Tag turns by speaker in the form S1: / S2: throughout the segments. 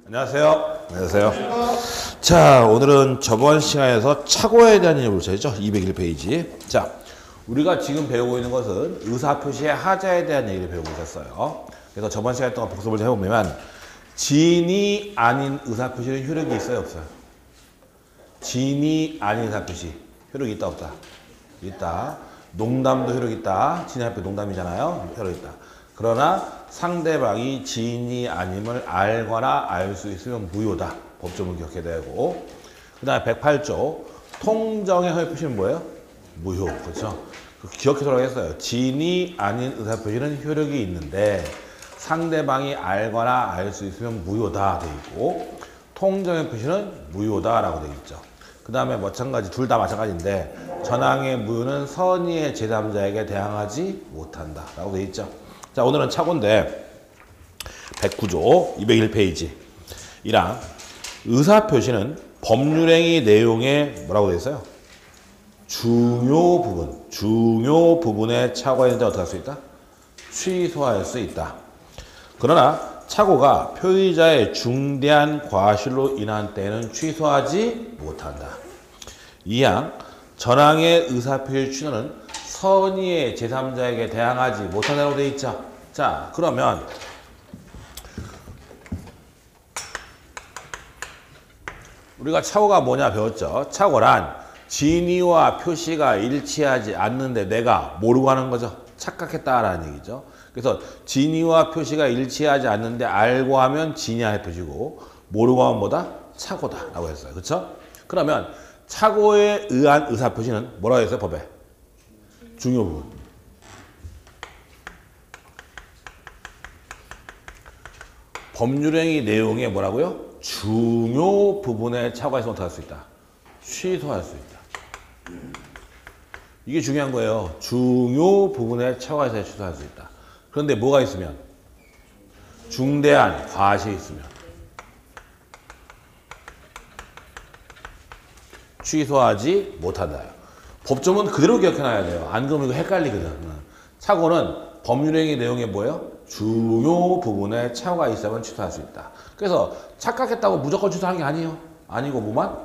S1: 안녕하세요. 안녕하세요. 자, 오늘은 저번 시간에서 착오에 대한 얘기를 보셨죠? 201페이지. 자, 우리가 지금 배우고 있는 것은 의사표시의 하자에 대한 얘기를 배우고 있었어요. 그래서 저번 시간 동안 복습을 해보면 진이 아닌 의사표시는 효력이 있어요, 없어요? 진이 아닌 의사표시 효력이 있다, 없다? 있다. 농담도 효력이 있다. 진이 앞에 농담이잖아요. 효력이 있다. 그러나 상대방이 진이 아님을 알거나 알 수 있으면 무효다. 법조문 기억해야 되고. 그 다음에 108조 통정의 허위 표시는 뭐예요? 무효. 그렇죠? 기억해서라고 했어요. 진이 아닌 의사표시는 효력이 있는데 상대방이 알거나 알 수 있으면 무효다 돼 있고, 통정의 표시는 무효다라고 돼 있죠. 그 다음에 마찬가지, 둘 다 마찬가지인데 전항의 무효는 선의의 제3자에게 대항하지 못한다 라고 돼 있죠. 자, 오늘은 착오인데 109조 201페이지 1항 의사표시는 법률행위 내용에 뭐라고 돼 있어요? 중요 부분에 착오가 있는데 어떻게 할 수 있다? 취소할 수 있다. 그러나 착오가 표의자의 중대한 과실로 인한 때에는 취소하지 못한다. 2항 전항의 의사표시 취소는 선의의 제3자에게 대항하지 못한다고 되어 있죠. 자, 그러면 우리가 착오가 뭐냐 배웠죠. 착오란 진위와 표시가 일치하지 않는데 내가 모르고 하는 거죠. 착각했다라는 얘기죠. 그래서 진위와 표시가 일치하지 않는데 알고 하면 진위의 표시고 모르고 하면 뭐다? 착오다 라고 했어요. 그렇죠? 그러면 착오에 의한 의사표시는 뭐라고 했어요? 법에? 중요 부분. 법률행위 내용에 뭐라고요? 중요 부분에 착오가 있으면 어떻게 할 수 있다? 취소할 수 있다. 이게 중요한 거예요. 중요 부분에 착오가 있어야 취소할 수 있다. 그런데 뭐가 있으면? 중대한 과실이 있으면 취소하지 못한다. 법조문 그대로 기억해놔야 돼요. 안 그러면 이거 헷갈리거든. 착오는 법률행위 내용에 뭐예요? 중요 부분에 착오가 있으면 취소할 수 있다. 그래서 착각했다고 무조건 취소하는 게 아니에요. 아니고 뭐만?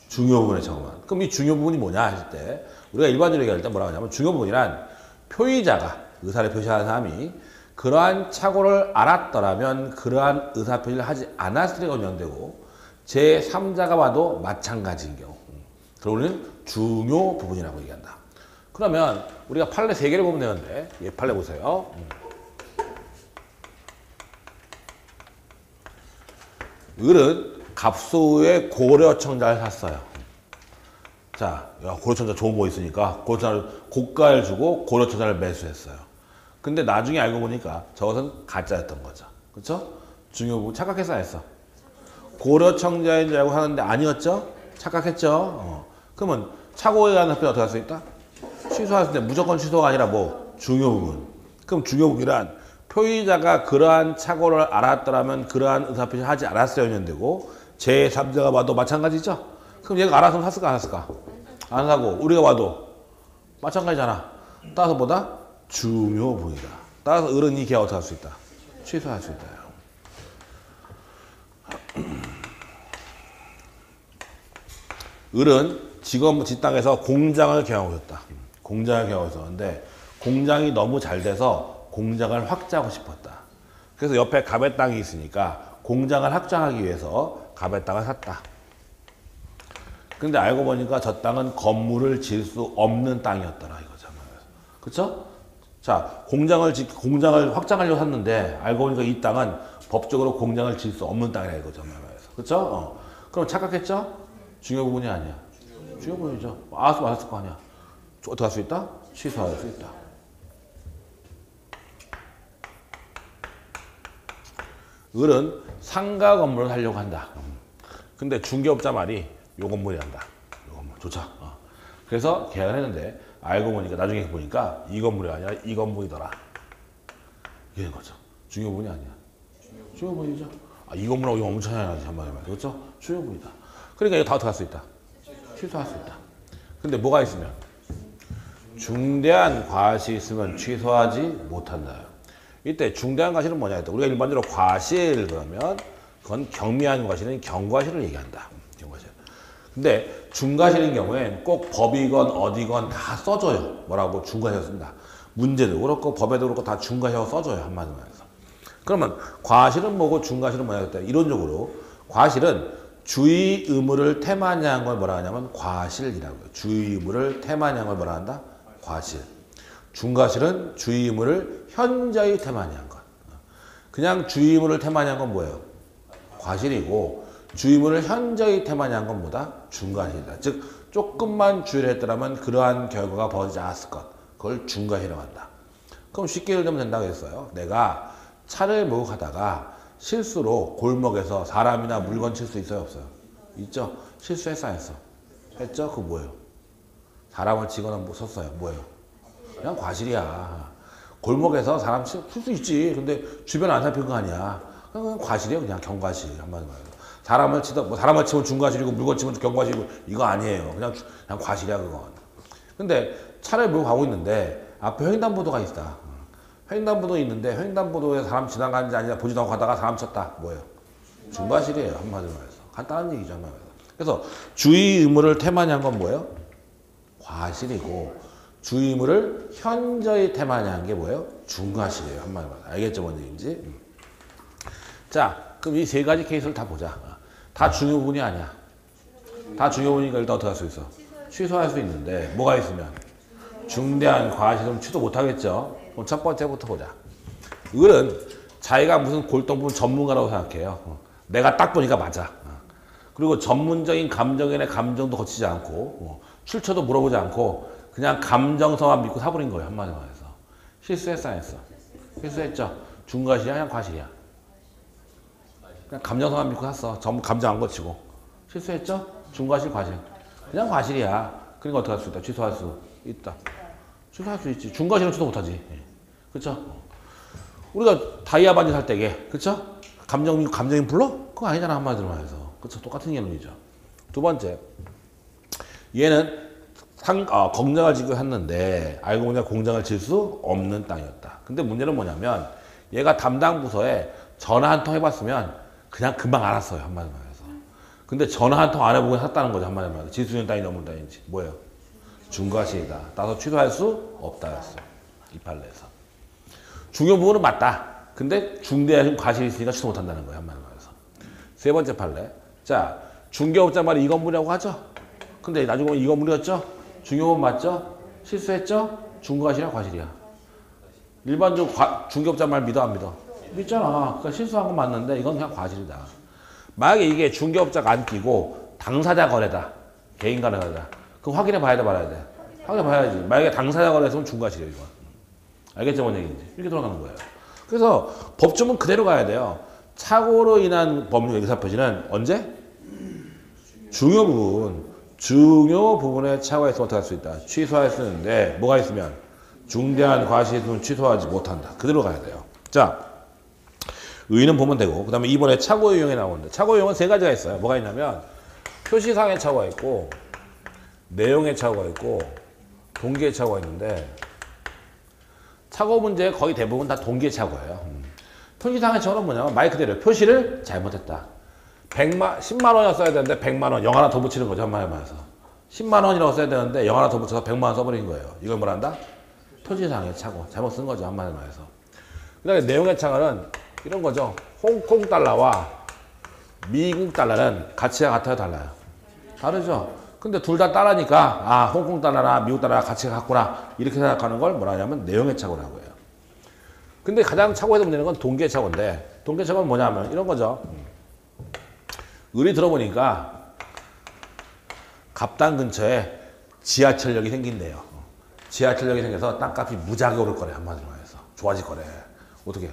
S1: 중요 부분의 착오만. 그럼 이 중요 부분이 뭐냐 했을 때 우리가 일반적으로 얘기할 때 뭐라고 하냐면 중요 부분이란 표의자가 의사를 표시하는 사람이 그러한 착오를 알았더라면 그러한 의사표시를 하지 않았을 때가 연되고 제3자가 봐도 마찬가지인 경우. 그걸 우리는 중요 부분이라고 얘기한다. 그러면 우리가 판례 3개를 보면 되는데 이 판례 보세요. 을은 갑소의 고려청자를 샀어요. 자, 고려청자 좋은 거 있으니까 고려청자를 고가를 주고 고려청자를 매수했어요. 근데 나중에 알고 보니까 저것은 가짜였던 거죠. 그렇죠? 중요 부분 착각해서 안 했어. 고려청자인 줄 알고 하는데 아니었죠? 착각했죠? 그러면 착오에 의한 의사표시 어떻게 할 수 있다? 취소할 수 있는데 무조건 취소가 아니라 뭐? 중요 부분. 그럼 중요 부분이란 표의자가 그러한 착오를 알았더라면 그러한 의사표시 하지 않았어야 연되고 제3자가 봐도 마찬가지죠? 그럼 얘가 알았으면 샀을까 안 샀을까? 안 사고 우리가 봐도 마찬가지잖아. 따라서 뭐다? 중요 부분이다. 따라서 을은 이 계약 어떻게 할 수 있다? 취소할 수 있다. 을은 직업 직당에서 공장을 경영하고 있었다. 공장을 경영하고 있었는데 공장이 너무 잘 돼서 공장을 확장하고 싶었다. 그래서 옆에 갑의 땅이 있으니까 공장을 확장하기 위해서 갑의 땅을 샀다. 근데 알고 보니까 저 땅은 건물을 지을 수 없는 땅이었더라 이거죠. 그렇죠? 자, 공장을 확장하려고 샀는데 알고 보니까 이 땅은 법적으로 공장을 지을 수 없는 땅이라 이거죠. 그렇죠? 그럼 착각했죠? 중요 부분이 아니야. 중요 부분이죠. 알았으면 알았을 거 아니야. 어떻게 할 수 있다? 취소할 수 있다. 을은 상가 건물을 하려고 한다. 근데 중개업자 말이 요 건물이란다. 요 건물. 좋자. 그래서 계약을 했는데 알고 보니까 나중에 보니까 이 건물이 아니라 이 건물이더라. 이런 거죠. 중요 부분이 아니야. 중요 부분이죠. 이 건물하고 이거 엄청 차이가 나지 한마디로 말이야. 그렇죠? 중요 부분이다. 그러니까 이거 다 어떻게 할 수 있다? 취소할 수 있다. 근데 뭐가 있으면? 중대한 과실이 있으면 취소하지 못한다. 이때 중대한 과실은 뭐냐 했다. 우리가 일반적으로 과실 그러면 그건 경미한 과실은 경과실을 얘기한다. 경과실. 근데 중과실인 경우엔 꼭 법이건 어디건 다 써줘요. 뭐라고? 중과실 쓴다. 문제도 그렇고 법에도 그렇고 다 중과실 써줘요. 한마디로 말해서. 그러면 과실은 뭐고 중과실은 뭐냐? 이론적으로 과실은 주의 의무를 테마니한 걸 뭐라 하냐면 과실이라고요. 주의 의무를 테마니한 걸 뭐라 한다? 과실. 중과실은 주의 의무를 현저히 테마니한 것. 그냥 주의 의무를 테마니한 건 뭐예요? 과실이고 주의 의무를 현저히 테마니한 건 뭐다? 중과실이다. 즉 조금만 주의를 했더라면 그러한 결과가 벌어지지 않았을 것. 그걸 중과실이라고 한다. 그럼 쉽게 예를 들면 된다고 했어요. 내가 차를 몰고 가다가 실수로 골목에서 사람이나 물건 칠 수 있어요? 없어요? 있죠? 실수했어? 안 했어? 했죠? 그거 뭐예요? 사람을 치거나 뭐 썼어요? 뭐예요? 그냥 과실이야. 골목에서 사람 칠 수 있지. 근데 주변 안 살핀 거 아니야. 그냥 과실이에요. 그냥 경과실. 한마디로 말해서. 사람을 치면 중과실이고 물건 치면 경과실이고 이거 아니에요. 그냥 과실이야 그건. 근데 차를 몰고 가고 있는데 앞에 횡단보도가 있다. 횡단보도 있는데 횡단보도에 사람 지나가는지 아니냐 보지도 않고 가다가 사람 쳤다. 뭐예요? 중과실이에요. 한마디로 말해서. 간단한 얘기죠. 한마디로 말해서. 그래서 주의 의무를 테마니 한 건 뭐예요? 과실이고 주의 의무를 현저히 테마니 한 게 뭐예요? 중과실이에요. 한마디로 말해서. 알겠죠? 뭔 얘기인지? 자, 그럼 이 세 가지 케이스를 다 보자. 다 중요 부분이 아니야. 다 중요 부분이니까 일단 어떻게 할 수 있어? 취소할 수 있는데 뭐가 있으면? 중대한 과실은 취소 못하겠죠. 그럼 첫 번째부터 보자. 이거는 자기가 무슨 골동품 전문가라고 생각해요. 내가 딱 보니까 맞아. 그리고 전문적인 감정인의 감정도 거치지 않고 출처도 물어보지 않고 그냥 감정서만 믿고 사버린 거예요. 한마디로 말해서. 실수했어 안 했어? 실수했죠. 중과실이야 그냥 과실이야? 그냥 감정서만 믿고 샀어. 전부 감정 안 거치고. 실수했죠? 중과실 과실. 그냥 과실이야. 그러니까 어떻게 할 수 있다? 취소할 수 있다. 취소할 수 있지. 중과실은 취소 못하지. 그쵸? 우리가 다이아 반지 살 때게, 그쵸? 감정인 불러? 그거 아니잖아, 한마디로 말해서. 그쵸? 똑같은 개념이죠. 두 번째. 얘는 공장을 짓고 했는데, 알고 보니까 공장을 질 수 없는 땅이었다. 근데 문제는 뭐냐면, 얘가 담당 부서에 전화 한 통 해봤으면, 그냥 금방 알았어요, 한마디로 말해서. 근데 전화 한 통 안 해보고 샀다는 거죠, 한마디로 말해서. 질 수 있는 땅이 넘는 땅인지. 뭐예요? 중과실이다. 따라서 취소할 수 없다였어. 이 판례에서. 중요 부분은 맞다. 근데 중대한 과실이 있으니까 취소 못한다는 거예요. 한마디로 말해서. 세 번째 판례. 자, 중개업자 말이 이 건물이라고 하죠. 근데 나중에 보면 이 건물이었죠. 중요부분 맞죠? 실수했죠? 중과실이야 과실이야? 일반적으로 중개업자 말 믿어 안 믿어? 믿잖아. 그러니까 실수한 건 맞는데 이건 그냥 과실이다. 만약에 이게 중개업자가 안 끼고 당사자 거래다. 개인 간의 거래다. 그럼 확인해 봐야 돼 말아야 돼? 확인해 봐야지. 만약에 당사자 거래했으면 중과실이에요. 이건. 알겠죠? 뭔 얘기인지. 이렇게 돌아가는 거예요. 그래서 법조문 그대로 가야 돼요. 착오로 인한 법률 의사표시는 언제? 중요 부분에 착오가 있으면 어떻게 할 수 있다? 취소할 수 있는데 뭐가 있으면? 중대한 과실이 있으면 취소하지 못한다. 그대로 가야 돼요. 자, 의의는 보면 되고 그 다음에 이번에 착오 유형이 나오는데 착오 유형은 세 가지가 있어요. 뭐가 있냐면 표시상의 착오가 있고 내용의 착오가 있고 동기의 착오가 있는데 착오 문제 거의 대부분 다 동기의 착오예요. 표시상의 착오는 뭐냐면 말 그대로 표시를 잘못했다. 10만 원이었어야 되는데 100만 원, 0 하나 더 붙이는 거죠. 한마디로 말해서. 10만 원이라고 써야 되는데 0 하나 더 붙여서 100만 원 써버린 거예요. 이걸 뭐라 한다? 표시상의 착오. 잘못 쓴 거죠. 한마디로 말해서. 그 다음에 내용의 착오는 이런 거죠. 홍콩 달러와 미국 달러는 가치가 같아요? 달라요? 다르죠. 근데 둘 다 달러니까 아 홍콩 달러나 미국 달러가 가치가 같구나 이렇게 생각하는 걸 뭐라 하냐면 내용의 착오라고 해요. 근데 가장 착오해서 문제는 건 동기의 착오인데 동기의 착오는 뭐냐면 이런 거죠. 의리 들어보니까 갑당 근처에 지하철역이 생긴대요. 지하철역이 생겨서 땅값이 무지하게 오를 거래. 한마디로 말해서 좋아질 거래. 어떻게?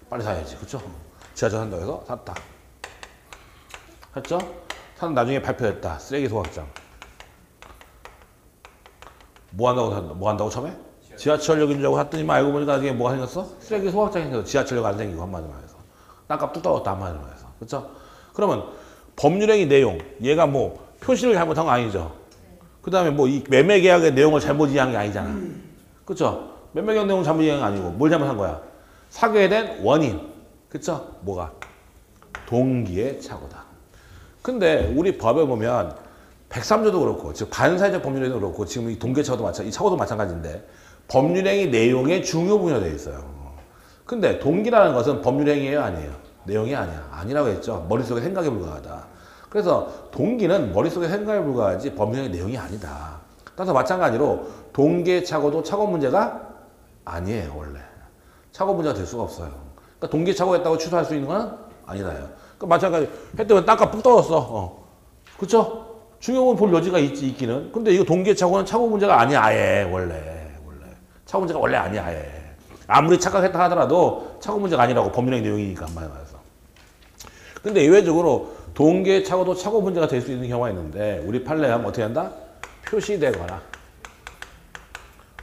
S1: 빨리 사야지. 그쵸? 지하철 산다고 해서 샀다. 했죠? 산 나중에 발표했다. 쓰레기 소각장. 뭐 한다고 처음에? 지하철역인 줄 알고 샀더니 알고 보니까 나중에 뭐가 생겼어? 쓰레기 소각장이 생겨서 지하철역 안 생기고 한마디로 말해서. 땅값 뚝 떨어졌다. 한마디로 말해서. 그쵸? 그러면 법률행위 내용. 얘가 뭐 표시를 잘못한 거 아니죠? 그 다음에 뭐 이 매매계약의 내용을 잘못 이해한 게 아니잖아. 그쵸? 매매계약 내용 잘못 이해한 게 아니고 뭘 잘못한 거야? 사게 된 원인. 그쵸? 뭐가? 동기의 착오다. 근데 우리 법에 보면 103조도 그렇고 즉 반사회적 법률행위도 그렇고 지금 이 동기의 착오도 마찬가지, 이 착오도 마찬가지인데 법률행위 내용의 중요 분야로 되어 있어요. 근데 동기라는 것은 법률행위예요, 아니에요? 내용이 아니야. 아니라고 했죠. 머릿속에 생각에 불과하다. 그래서 동기는 머릿속에 생각에 불과하지 법률행위 내용이 아니다. 따라서 마찬가지로 동기의 착오도 착오 문제가 아니에요, 원래. 착오 문제가 될 수가 없어요. 그러니까 동기의 착오했다고 취소할 수 있는 건 아니다요. 그러니까 마찬가지 해 때문에 땅값 푹 떨어졌어. 그쵸? 중요한 볼 여지가 있기는. 근데 이거 동기의 착오는 착오 문제가 아니야, 아예. 원래. 착오 문제가 원래 아니야, 아예. 아무리 착각했다 하더라도 착오 문제가 아니라고 법률행위 내용이니까 한마디 말해서. 근데 예외적으로 동기의 착오도 착오 문제가 될 수 있는 경우가 있는데 우리 판례에 하면 어떻게 한다? 표시되거나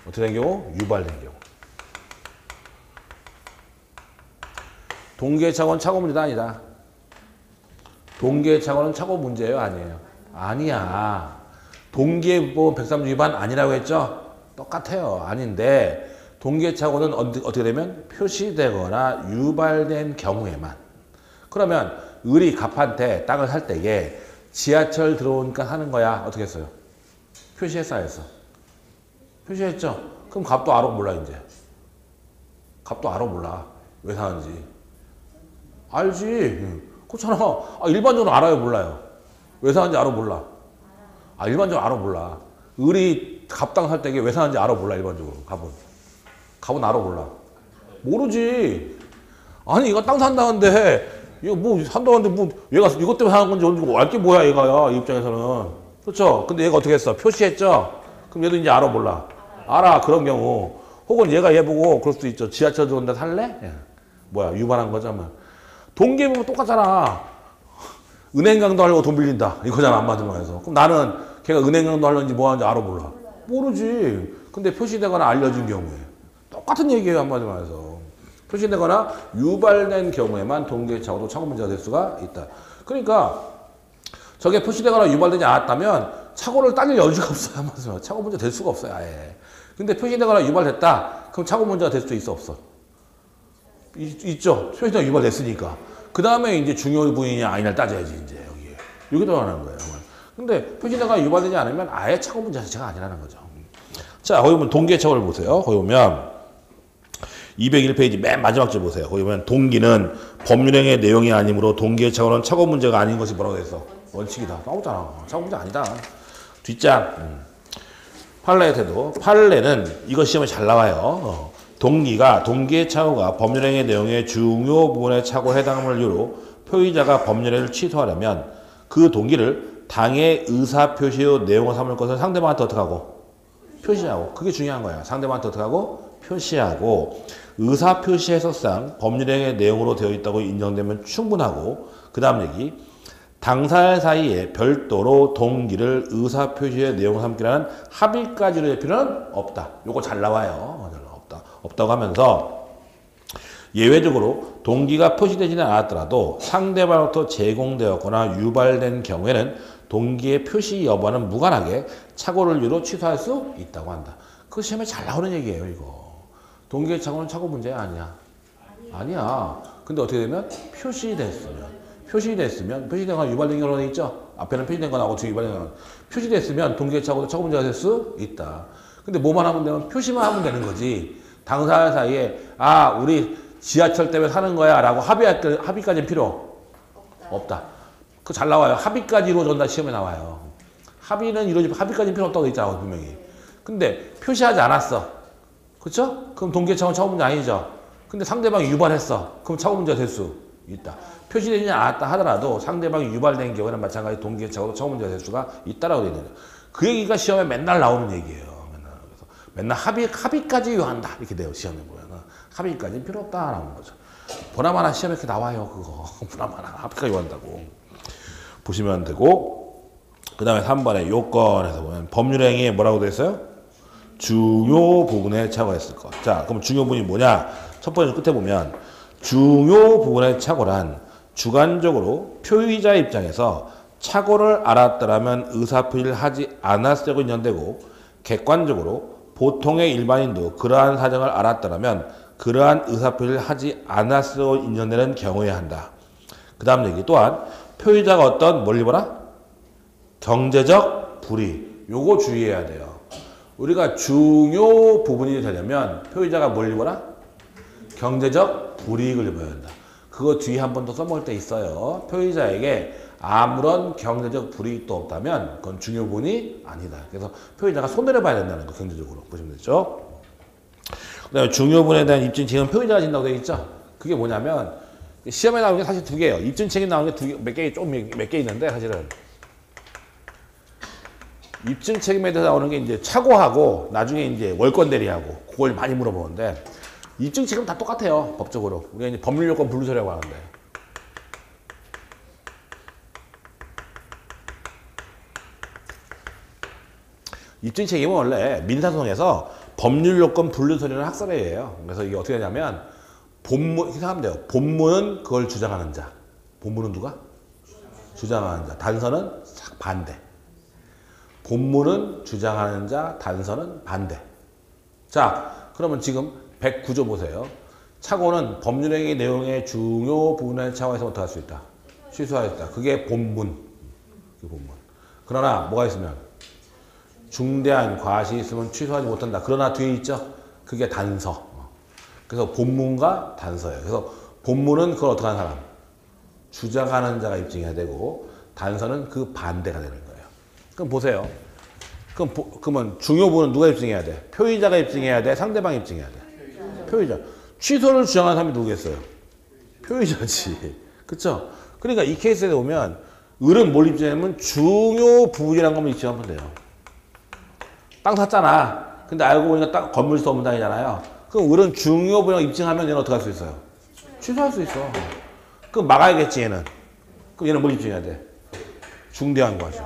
S1: 어떻게 된 경우? 유발된 경우. 동기의 착오는 착오 문제도 아니다. 동기의 착오는 착오 문제예요, 아니에요? 아니야. 동기의 법 103조 위반 아니라고 했죠? 똑같아요. 아닌데 동기의 착오는 어떻게 되면 표시되거나 유발된 경우에만. 그러면 을이 갑한테 땅을 살 때에 지하철 들어오니까 사는 거야. 어떻게 했어요? 표시했어, 안 했어? 표시했죠? 그럼 갑도 알아 몰라, 이제? 갑도 알아 몰라. 왜 사는지. 알지. 그렇잖아. 일반적으로 알아요, 몰라요? 왜 사는지 알아 몰라? 일반적으로 알아 몰라. 을이 갑당 살 때에 왜 사는지 알아 몰라, 일반적으로. 갑은 알아 몰라. 모르지. 아니, 얘가 땅 산다는데, 이거 뭐 산다는데 뭐 얘가 이것 때문에 사는 건지 알 게 뭐야, 얘가. 이 입장에서는. 그렇죠? 근데 얘가 어떻게 했어? 표시했죠? 그럼 얘도 이제 알아 몰라? 알아, 그런 경우. 혹은 얘가 얘 보고 그럴 수도 있죠. 지하철 들어온다 살래? 예. 뭐야, 유발한 거죠, 뭐. 동기에 보면 똑같잖아. 은행 강도 하려고 돈 빌린다. 이거잖아, 한마디로 해서. 그럼 나는 걔가 은행 강도 하려는지 뭐 하는지 알아 몰라? 모르지. 근데 표시되거나 알려진 경우에. 똑같은 얘기예요, 한마디로 해서. 표시되거나 유발된 경우에만 동기의 착오도 착오 문제가 될 수가 있다. 그러니까 저게 표시되거나 유발되지 않았다면 착오를 따질 여지가 없어요, 한마디로. 착오 문제 될 수가 없어요, 아예. 근데 표시되거나 유발됐다. 그럼 착오 문제가 될 수도 있어, 없어? 있죠. 표시되거나 유발됐으니까. 그 다음에 이제 중요 부인이냐 아니냐를 따져야지, 이제 여기에. 여기 들어가는 거예요. 근데 표시되거나 유발되지 않으면 아예 착오 문제 자체가 아니라는 거죠. 자, 거기 보면 동기의 착오를 보세요. 거기 보면 201페이지 맨 마지막 줄 보세요. 거기 보면 동기는 법률행위의 내용이 아니므로 동기의 착오는 착오 문제가 아닌 것이 뭐라고 했어? 원칙이다. 나오잖아. 착오 문제 아니다. 뒷장. 판례의 태도. 판례는 이거 시험에 잘 나와요. 동기의 착오가 법률행위 내용의 중요 부분에 착오에 해당함을 이유로 표의자가 법률행위를 취소하려면 그 동기를 당의 의사표시의 내용을 삼을 것을 상대방한테 어떻게 하고? 표시하고. 그게 중요한 거야. 상대방한테 어떻게 하고? 표시하고. 의사표시 해석상 법률행위의 내용으로 되어 있다고 인정되면 충분하고, 그 다음 얘기. 당사자 사이에 별도로 동기를 의사표시의 내용을 삼기라는 합의까지로 될 필요는 없다. 요거 잘 나와요. 없다고 하면서 예외적으로 동기가 표시되지는 않았더라도 상대방으로부터 제공되었거나 유발된 경우에는 동기의 표시 여부와는 무관하게 착오를 이유로 취소할 수 있다고 한다. 그 시험에 잘 나오는 얘기예요, 이거. 동기의 착오는 착오 문제 아니야. 아니야. 근데 어떻게 되면 표시된 거나 유발된 경우는 있죠. 앞에는 표시된 거 나오고 뒤에 유발된 거. 표시됐으면 동기의 착오도 착오 문제가 될 수 있다. 근데 뭐만 하면 되면 표시만 하면 되는 거지. 당사자 사이에 우리 지하철 때문에 사는 거야 라고 합의까지는 필요 없다. 그거 잘 나와요. 합의까지 이루어진다 시험에 나와요. 합의까지는 필요 없다고 돼 있잖아, 분명히. 근데 표시하지 않았어. 그렇죠? 그럼 동기의 착오는 착오 문제 아니죠. 근데 상대방이 유발했어. 그럼 착오 문제가 될 수 있다. 표시되지 않았다 하더라도 상대방이 유발된 경우에는 마찬가지 동기의 착오도 착오 문제가 될 수가 있다라고 되어 있는 거예요. 그 얘기가 시험에 맨날 나오는 얘기예요. 맨날 합의까지 요한다 이렇게 돼요. 시험에 보면 합의까지는 필요 없다라는 거죠. 보나마나 시험에 이렇게 나와요. 그거 보나마나 합의까지 요한다고 보시면 되고, 그 다음에 3번에 요건에서 보면 법률행위에 뭐라고 되어 있어요? 중요 부분에 착오가 있을 것. 자, 그럼 중요 부분이 뭐냐? 첫 번째 끝에 보면 중요 부분의 착오란 주관적으로 표의자 입장에서 착오를 알았더라면 의사표시를 하지 않았으려고 인정되고, 객관적으로 보통의 일반인도 그러한 사정을 알았더라면 그러한 의사표시를 하지 않았으려고 인정되는 경우에 한다. 그 다음 얘기 또한 표의자가 어떤 뭘 입어라? 경제적 불이익. 요거 주의해야 돼요. 우리가 중요 부분이 되려면 표의자가 뭘 입어라? 경제적 불이익을 입어야 한다. 그거 뒤에 한 번 더 써먹을 때 있어요. 표의자에게 아무런 경제적 불이익도 없다면 그건 중요 부분이 아니다. 그래서 표의자가 손해를 봐야 된다는 거 경제적으로 보시면 되죠. 그다음에 중요 부분에 대한 입증책임은 표의자가 진다고 되어 있죠. 그게 뭐냐면 시험에 나오는 게 사실 두 개예요. 입증책임 나오는 게 두 개, 몇 개 있는데 사실은 입증책임에 대해서 나오는 게 이제 착오하고 나중에 이제 월권 대리하고 그걸 많이 물어보는데 입증책임 다 똑같아요. 법적으로. 우리가 이제 법률요건 분류서라고 하는데. 입증책임은 원래 민사소송에서 법률요건 분류서류는 학설이에요. 그래서 이게 어떻게 되냐면 본문, 이렇게 생각하면 돼요. 본문은 그걸 주장하는 자. 본문은 누가? 주장하는 자. 단서는 반대. 본문은 주장하는 자, 단서는 반대. 자, 그러면 지금 109조 보세요. 착오는 법률행위 내용의 중요 부분을 착오해서 어떻게 할 수 있다? 취소할 수 있다. 그게 본문. 그게 본문. 그러나 뭐가 있으면 중대한 과실이 있으면 취소하지 못한다. 그러나 뒤에 있죠? 그게 단서. 그래서 본문과 단서예요. 그래서 본문은 그걸 어떻게 하는 사람? 주장하는 자가 입증해야 되고 단서는 그 반대가 되는 거예요. 그럼 보세요. 그러면 중요 부분은 누가 입증해야 돼? 표의자가 입증해야 돼? 상대방이 입증해야 돼? 표의자. 취소를 주장하는 사람이 누구겠어요? 표의자지. 그쵸? 그러니까 이 케이스에 보면 을은 뭘 입증하면 중요 부분이라는 것만 입증하면 돼요. 땅 샀잖아. 근데 알고 보니까 땅 건물수 없는 땅이잖아요. 그럼 을은 중요 부분이라고 입증하면 얘는 어떻게 할 수 있어요? 취소할 수 있어. 그럼 막아야겠지 얘는. 그럼 얘는 뭘 입증해야 돼? 중대한 과실.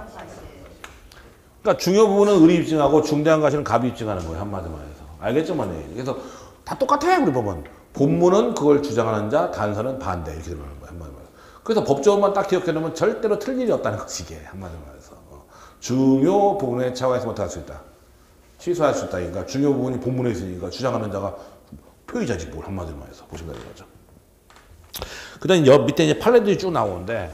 S1: 그러니까 중요 부분은 을이 입증하고 중대한 과실은 갑이 입증하는 거예요. 한마디로 말해서. 알겠죠? 뭐니? 그래서 다 똑같아요. 우리 법은. 본문은 그걸 주장하는 자, 단서는 반대. 이렇게 되는 거예요. 한마디로 말해서. 그래서 법조문만 딱 기억해 놓으면 절대로 틀 일이 없다는 것이 이게. 한마디로 말해서. 중요 부분에 차후해서 어떻게 할 수 있다? 취소할 수 있다. 그러니까 중요 부분이 본문에 있으니까 주장하는 자가 표의자지 뭘 한마디로 말해서. 보시면 되는 거죠. 그 다음에 옆 밑에 이제 판례들이 쭉 나오는데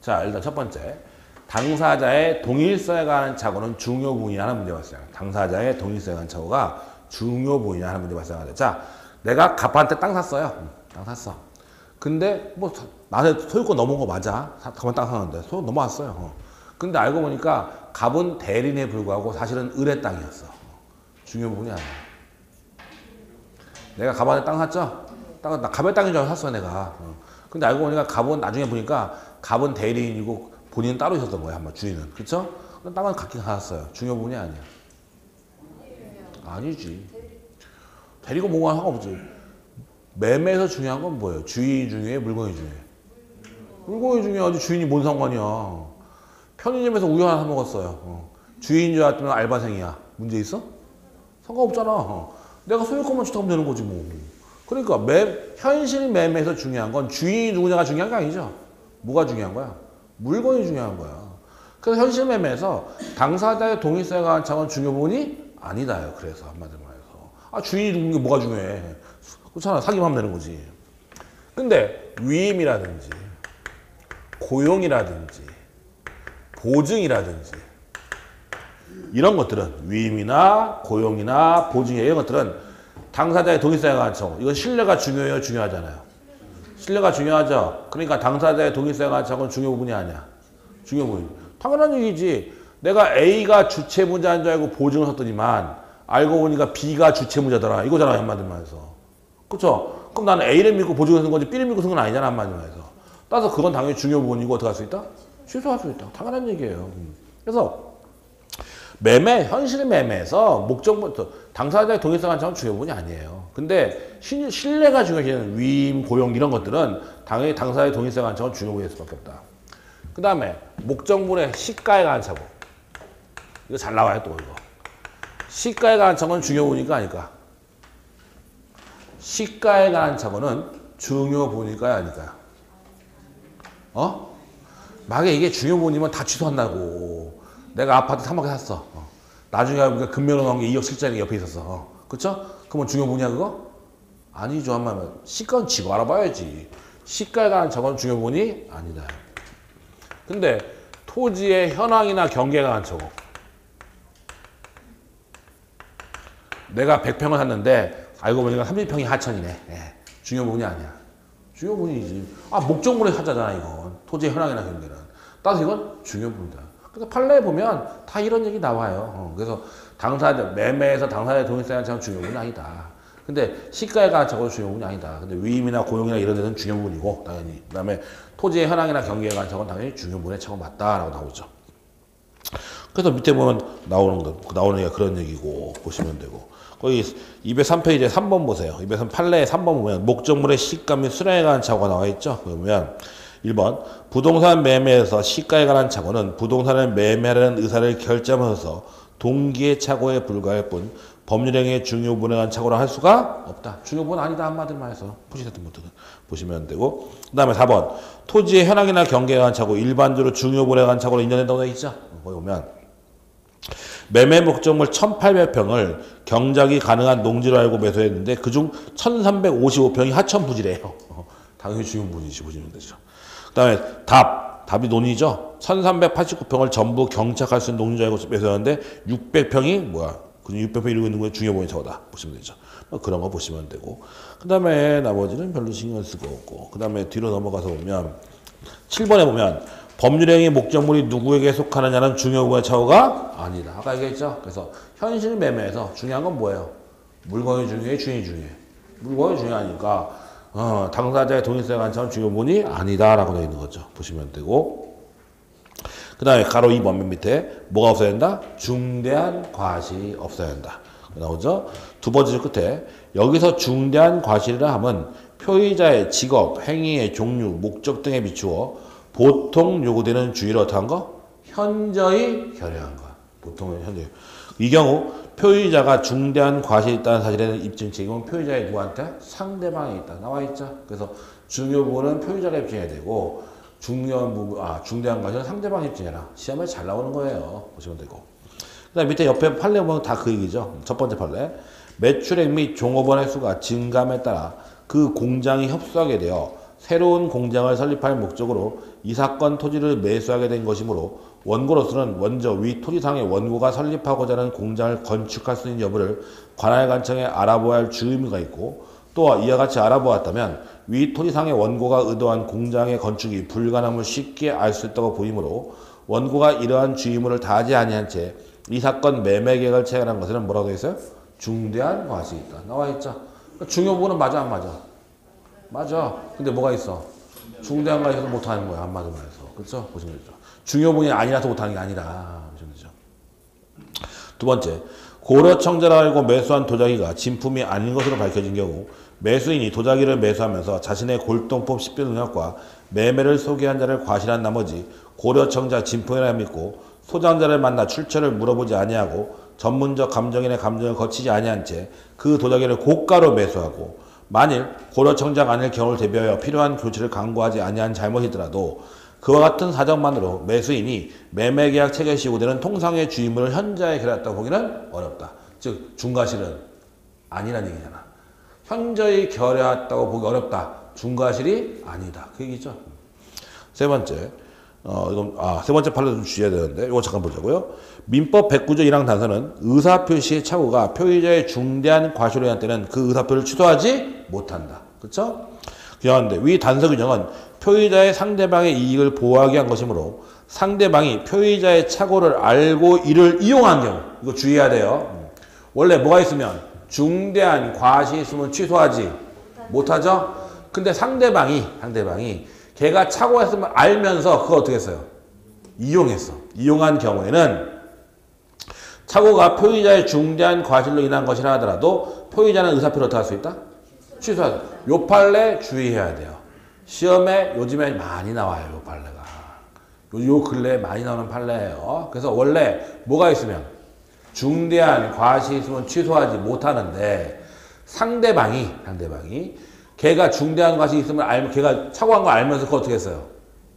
S1: 자, 일단 첫 번째. 당사자의 동일성에 관한 착오는 중요 부분이냐 하는 문제가 발생합니다. 당사자의 동일성에 관한 착오가 중요 부분이냐 하는 문제가 발생합니다. 자, 내가 갑한테 땅 샀어요. 땅 샀어. 근데 뭐 나한테 소유권 넘은 거 맞아. 갑은 땅 샀는데 소유권 넘어왔어요. 근데 알고 보니까 갑은 대리인에 불구하고 사실은 을의 땅이었어. 중요 부분이 아니야. 내가 갑한테 땅 샀죠? 나 갑의 땅인 줄 알고 샀어 내가. 근데 알고 보니까 갑은 나중에 보니까 갑은 대리인이고 본인은 따로 있었던 거야. 한번 주인은. 그쵸? 땅은 갖긴 살았어요. 중요 부분이 아니야. 아니지. 대리고 뭐가 상관없지. 매매에서 중요한 건 뭐예요? 주인이 중요해? 물건이 중요해? 물건이 중요하지. 주인이 뭔 상관이야. 편의점에서 우유 하나 사 먹었어요. 주인인 줄 알았더니 알바생이야. 문제 있어? 상관없잖아. 내가 소유권만 주택하면 되는 거지 뭐. 그러니까 현실 매매에서 중요한 건 주인이 누구냐가 중요한 게 아니죠. 뭐가 중요한 거야? 물건이 중요한 거야. 그래서 현실 매매에서 당사자의 동의성에 관한 착오는 중요 부분이 아니다요. 그래서 한마디로 말해서. 아, 주인이 누군 게 뭐가 중요해. 그렇잖아. 사기만 하면 되는 거지. 근데 위임이라든지 고용이라든지 보증이라든지 이런 것들은 위임이나 고용이나 보증 이런 것들은 당사자의 동의성에 관한 착오. 이건 신뢰가 중요해요? 중요하잖아요. 신뢰가 중요하죠. 그러니까 당사자의 동의성에 관한 착오는 중요 부분이 아니야. 중요 부분. 당연한 얘기지. 내가 A가 주체무자인 줄 알고 보증을 섰더니만 알고 보니까 B가 주체무자더라. 이거잖아. 한마디로 말해서. 그렇죠? 그럼 나는 A를 믿고 보증을 쓴 거지 B를 믿고 쓴 건 아니잖아. 한마디로 말해서. 따라서 그건 당연히 중요 부분이고 어떻게 할 수 있다? 취소할 수 있다. 당연한 얘기예요. 그래서 현실 매매에서 목적부터 당사자의 동의성에 관한 착오는 중요 부분이 아니에요. 근데 신뢰가 중요해지는 위임, 고용 이런 것들은 당연히 당사자의 동의성에 관한 착오는 중요 부분일 수밖에 없다. 그 다음에 목적물의 시가에 관한 착오. 이거 잘 나와요 또 이거. 시가에 관한 착오는 중요 부분일까 아닐까? 시가에 관한 착오는 중요 부분일까요 아닐까요? 만약에 이게 중요 부분이면 다 취소한다고. 내가 아파트 3억에 샀어. 나중에 보니까 금매로 나온 게 2억 7짜리 옆에 있었어. 그쵸? 그러면 중요분이야 그거? 아니죠. 한마디로 시가는 지가 알아봐야지. 시가에 관한 척은 중요분이 아니다. 근데 토지의 현황이나 경계에 관한 척은 내가 100평을 샀는데 알고 보니까 30평이 하천이네. 예. 중요분이 아니야. 중요분이지. 아 목적물의 하자잖아 이건. 토지의 현황이나 경계는. 따라서 이건 중요분이다. 그래서 판례에 보면 다 이런 얘기 나와요. 그래서 당사자 매매에서 당사자의 동의 사항 참 중요분이 아니다. 근데 시가에 관한 척은 중요분이 아니다. 근데 위임이나 고용이나 이런 데는 중요분이고 당연히. 그다음에 토지의 현황이나 경계에 관한 척은 당연히 중요분의 척은 맞다라고 나오죠. 그래서 밑에 보면 나오는 얘기가 그런 얘기고 보시면 되고. 거기 203페이지에 3번 보세요. 203 판례에 3번 보면 목적물의 시가 및 수량에 관한 착오가 나와 있죠. 그러면 1번 부동산 매매에서 시가에 관한 착오는 부동산을 매매하려는 의사를 결정하면서 동기의 착오에 불과할 뿐 법률행위의 중요분에 관한 착오라 할 수가 없다. 중요분 아니다 한마디로 말해서 푸시했던 것들은 보시면 되고. 그 다음에 4번 토지의 현황이나 경계에 관한 착오 일반적으로 중요분에 관한 착오로 인정된다고 되어 있죠. 거기 보면 매매 목적물 1800평을 경작이 가능한 농지로 알고 매수했는데 그중 1355평이 하천 부지래요. 당연히 중요분이지 보시면 되죠. 그 다음에 답이 논이죠. 1389평을 전부 경착할 수 있는 농지로 알고 매수했는데 600평이 뭐야? 그 600평 이루고 있는 거에 중요분이 저거다 보시면 되죠. 그런 거 보시면 되고. 그 다음에 나머지는 별로 신경 쓸 거 없고. 그 다음에 뒤로 넘어가서 보면 7번에 보면 법률행위 목적물이 누구에게 속하느냐는 중요분의 착오가 아니다. 아까 얘기했죠. 그래서 현실 매매에서 중요한 건 뭐예요? 물건이 중요해, 주인이 중요해. 물건이 중요하니까 당사자의 동의성에 관한 착오는 중요분이 아니다라고 되어 있는 거죠. 보시면 되고. 그 다음에 가로 2번 맨 밑에 뭐가 없어야 된다? 중대한 과실이 없어야 된다. 나오죠? 두 번째 줄 끝에 여기서 중대한 과실이라 함은 표의자의 직업, 행위의 종류, 목적 등에 비추어 보통 요구되는 주의를 어떻게 한 거? 현저히 결여한 거. 보통은 현저히. 이 경우 표의자가 중대한 과실이 있다는 사실에는 입증 책임은 표의자의 누구한테? 상대방에 있다. 나와 있죠. 그래서 중요 부분은 표의자가 입증해야 되고 중대한 과실은 상대방이 입증해라. 시험에 잘 나오는 거예요. 보시면 되고. 그 다음 밑에 옆에 판례 보면 다 그 얘기죠. 첫 번째 판례. 매출액 및 종업원의 수가 증감에 따라 그 공장이 협소하게 되어 새로운 공장을 설립할 목적으로 이 사건 토지를 매수하게 된 것이므로 원고로서는 먼저 위 토지상의 원고가 설립하고자 하는 공장을 건축할 수 있는 여부를 관할관청에 알아보아야 할 주의무가 있고 또 이와 같이 알아보았다면 위 토지상의 원고가 의도한 공장의 건축이 불가능함을 쉽게 알 수 있다고 보이므로 원고가 이러한 주의무를 다하지 아니한 채 이 사건 매매 계획을 체결한 것에는 뭐라고 되어 있어요? 중대한 과실이 있다. 나와 있죠. 중요 부분은 맞아 안 맞아? 맞아. 근데 뭐가 있어? 중대한 과실에서 못하는 거야. 한마디로 말해서. 그렇죠? 보시면 되죠. 중요 부분이 아니라서 못하는 게 아니라. 보시면 되죠. 두 번째. 고려청자라 알고 매수한 도자기가 진품이 아닌 것으로 밝혀진 경우 매수인이 도자기를 매수하면서 자신의 골동품 식별 능력과 매매를 소개한 자를 과실한 나머지 고려청자 진품이라 믿고 소장자를 만나 출처를 물어보지 아니하고 전문적 감정인의 감정을 거치지 아니한 채 그 도자기를 고가로 매수하고 만일 고려청자가 아닐 경우를 대비하여 필요한 조치를 강구하지 아니한 잘못이더라도 그와 같은 사정만으로 매수인이 매매계약 체결 시 요구되는 통상의 주의무를 현저히 결여했다고 보기는 어렵다. 즉 중과실은 아니란 얘기잖아. 현저히 결여했다고 보기 어렵다. 중과실이 아니다. 그 얘기죠. 세 번째. 세 번째 판례도 좀 주의해야 되는데 이거 잠깐 보자고요. 민법 109조 1항 단서는 의사표시의 착오가 표의자의 중대한 과실로 인한 때는 그 의사표를 취소하지 못한다. 그렇죠? 그런데 위 단서 규정은 표의자의 상대방의 이익을 보호하기 위한 것이므로 상대방이 표의자의 착오를 알고 이를 이용한 경우 이거 주의해야 돼요. 원래 뭐가 있으면 중대한 과실이 있으면 취소하지 못하죠? 근데 상대방이 걔가 착오했으면 알면서 그거 어떻게 했어요? 이용했어. 이용한 경우에는 착오가 표의자의 중대한 과실로 인한 것이라 하더라도 표의자는 의사표를 어떻게 할 수 있다? 취소하죠. 요 판례 주의해야 돼요. 시험에 요즘에 많이 나와요. 요 판례가. 요 근래에 많이 나오는 판례예요. 그래서 원래 뭐가 있으면 중대한 과실이 있으면 취소하지 못하는데 상대방이 걔가 중대한 과실이 있으면 걔가 착오한 거 알면서 그거 어떻게 했어요?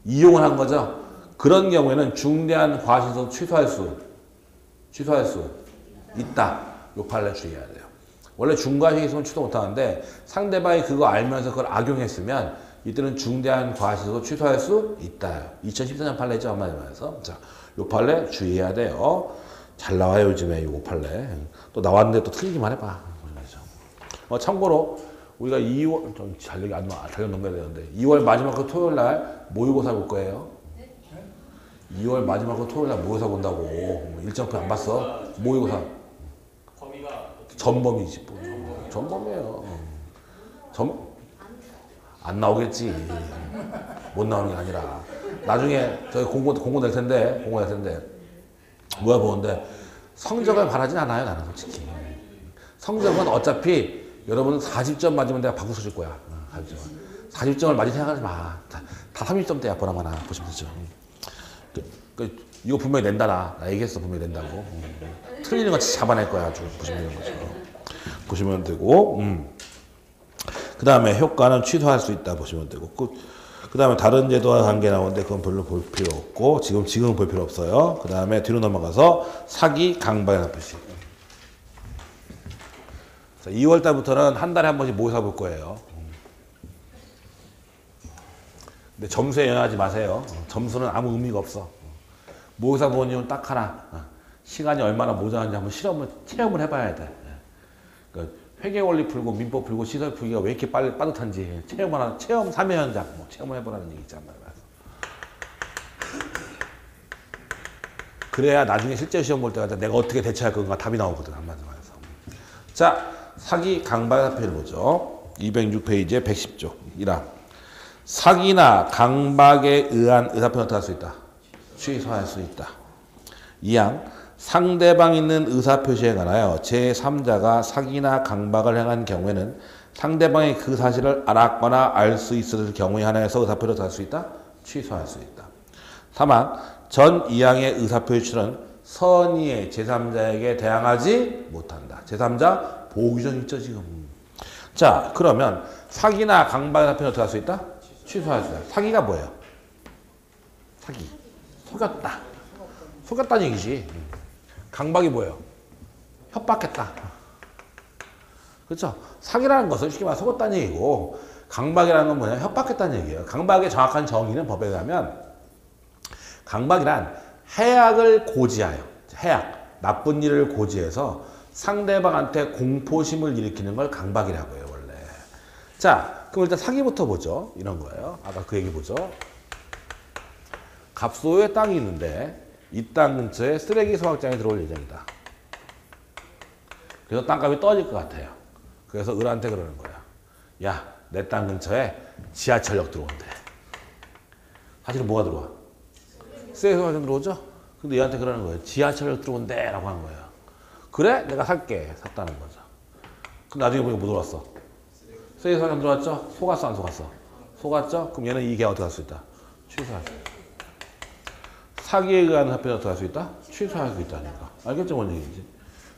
S1: 이용을 한 거죠. 그런 경우에는 중대한 과실에서 취소할 수 있다. 요 판례 주의해야 돼요. 원래 중과실이 있으면 취소 못하는데 상대방이 그거 알면서 그걸 악용했으면 이때는 중대한 과실도 취소할 수 있다. 2014년 판례죠. 한마디로 말해서. 자, 요 판례 주의해야 돼요. 잘 나와요 요즘에 요 판례. 또 나왔는데 또 틀리기만 해봐. 참고로 우리가 2월 좀 달력이 안 나와. 달력 넘겨야 되는데 2월 마지막 그 토요일 날 모의고사 볼 거예요. 2월 마지막 그 토요일 날 모의고사 본다고. 일정표 안 봤어? 모의고사. 전범이지. 전범이에요. 안 나오겠지. 못 나오는 게 아니라. 나중에 저희 공고 낼 텐데, 뭐야 보는데, 성적을 바라진 않아요, 나는 솔직히. 성적은 어차피 여러분은 40점 맞으면 내가 박수 칠 거야. 40점을 맞을 생각하지 마. 다 30점대야, 보나마나. 보시면 되죠. 이거 분명히 낸다, 나 얘기했어, 분명히 낸다고. 틀리는 거 잡아낼 거야, 아주. 보시면 되는 거죠. 보시면 되고, 그 다음에 효과는 취소할 수 있다 보시면 되고, 그 다음에 다른 제도와 관계 나오는데 그건 별로 볼 필요 없고, 지금은 볼 필요 없어요. 그 다음에 뒤로 넘어가서 사기, 강박의 납부시. 자, 2월 달부터는 한 달에 한 번씩 모의사 볼 거예요. 근데 점수에 영향하지 마세요. 점수는 아무 의미가 없어. 모의사 보는 이유는 딱 하나. 시간이 얼마나 모자란지 한번 체험을 해봐야 돼. 그러니까 회계 원리 풀고 민법 풀고 시설 풀기가 왜 이렇게 빨리 빠듯한지 체험 3회 현장 체험을 해보라는 얘기 있잖아요. 그래야 나중에 실제 시험 볼 때가 내가 어떻게 대처할 건가 답이 나오거든. 한마디로 해서. 자, 사기 강박의 사표를 보죠. 206페이지에 110조 1항. 사기나 강박에 의한 의사표는 어떻게 할 수 있다? 취소할 수 있다. 2항. 상대방 있는 의사표시에 관하여 제3자가 사기나 강박을 행한 경우에는 상대방이 그 사실을 알았거나 알 수 있을 경우에 하나에서 의사표를 할 수 있다? 취소할 수 있다. 3항. 전 2항의 의사표의 출은 선의의 제3자에게 대항하지 못한다. 제3자 보호규정 있죠 지금. 자, 그러면 사기나 강박의 의사표는 어떻게 할 수 있다? 취소할 수 있다. 사기가 뭐예요? 사기. 속였다. 속였다는 얘기지. 강박이 뭐예요? 협박했다. 그렇죠? 사기라는 것은 쉽게 말해 속였다는 얘기고, 강박이라는 건 뭐냐? 협박했다는 얘기예요. 강박의 정확한 정의는 법에 의하면 강박이란 해악을 고지하여, 해악, 나쁜 일을 고지해서 상대방한테 공포심을 일으키는 걸 강박이라고 해요, 원래. 자, 그럼 일단 사기부터 보죠. 이런 거예요. 아까 그 얘기 보죠. 갑소의 땅이 있는데 이 땅 근처에 쓰레기 소각장이 들어올 예정이다. 그래서 땅값이 떨어질 것 같아요. 그래서 을한테 그러는 거야. 야, 내 땅 근처에 지하철역 들어온대. 사실은 뭐가 들어와? 쓰레기 소각장 들어오죠? 근데 얘한테 그러는 거예요. 지하철역 들어온대 라고 하는 거예요. 그래? 내가 살게. 샀다는 거죠. 그럼 나중에 보니까 뭐 들어왔어? 쓰레기 소각장 들어왔죠? 속았어 안 속았어? 속았죠? 그럼 얘는 이 계약 어떻게 할 수 있다? 취소할 수 있다. 사기에 의한 합의는 어떻게 할 수 있다? 취소할 수 있다니까. 알겠죠? 뭔 얘기인지.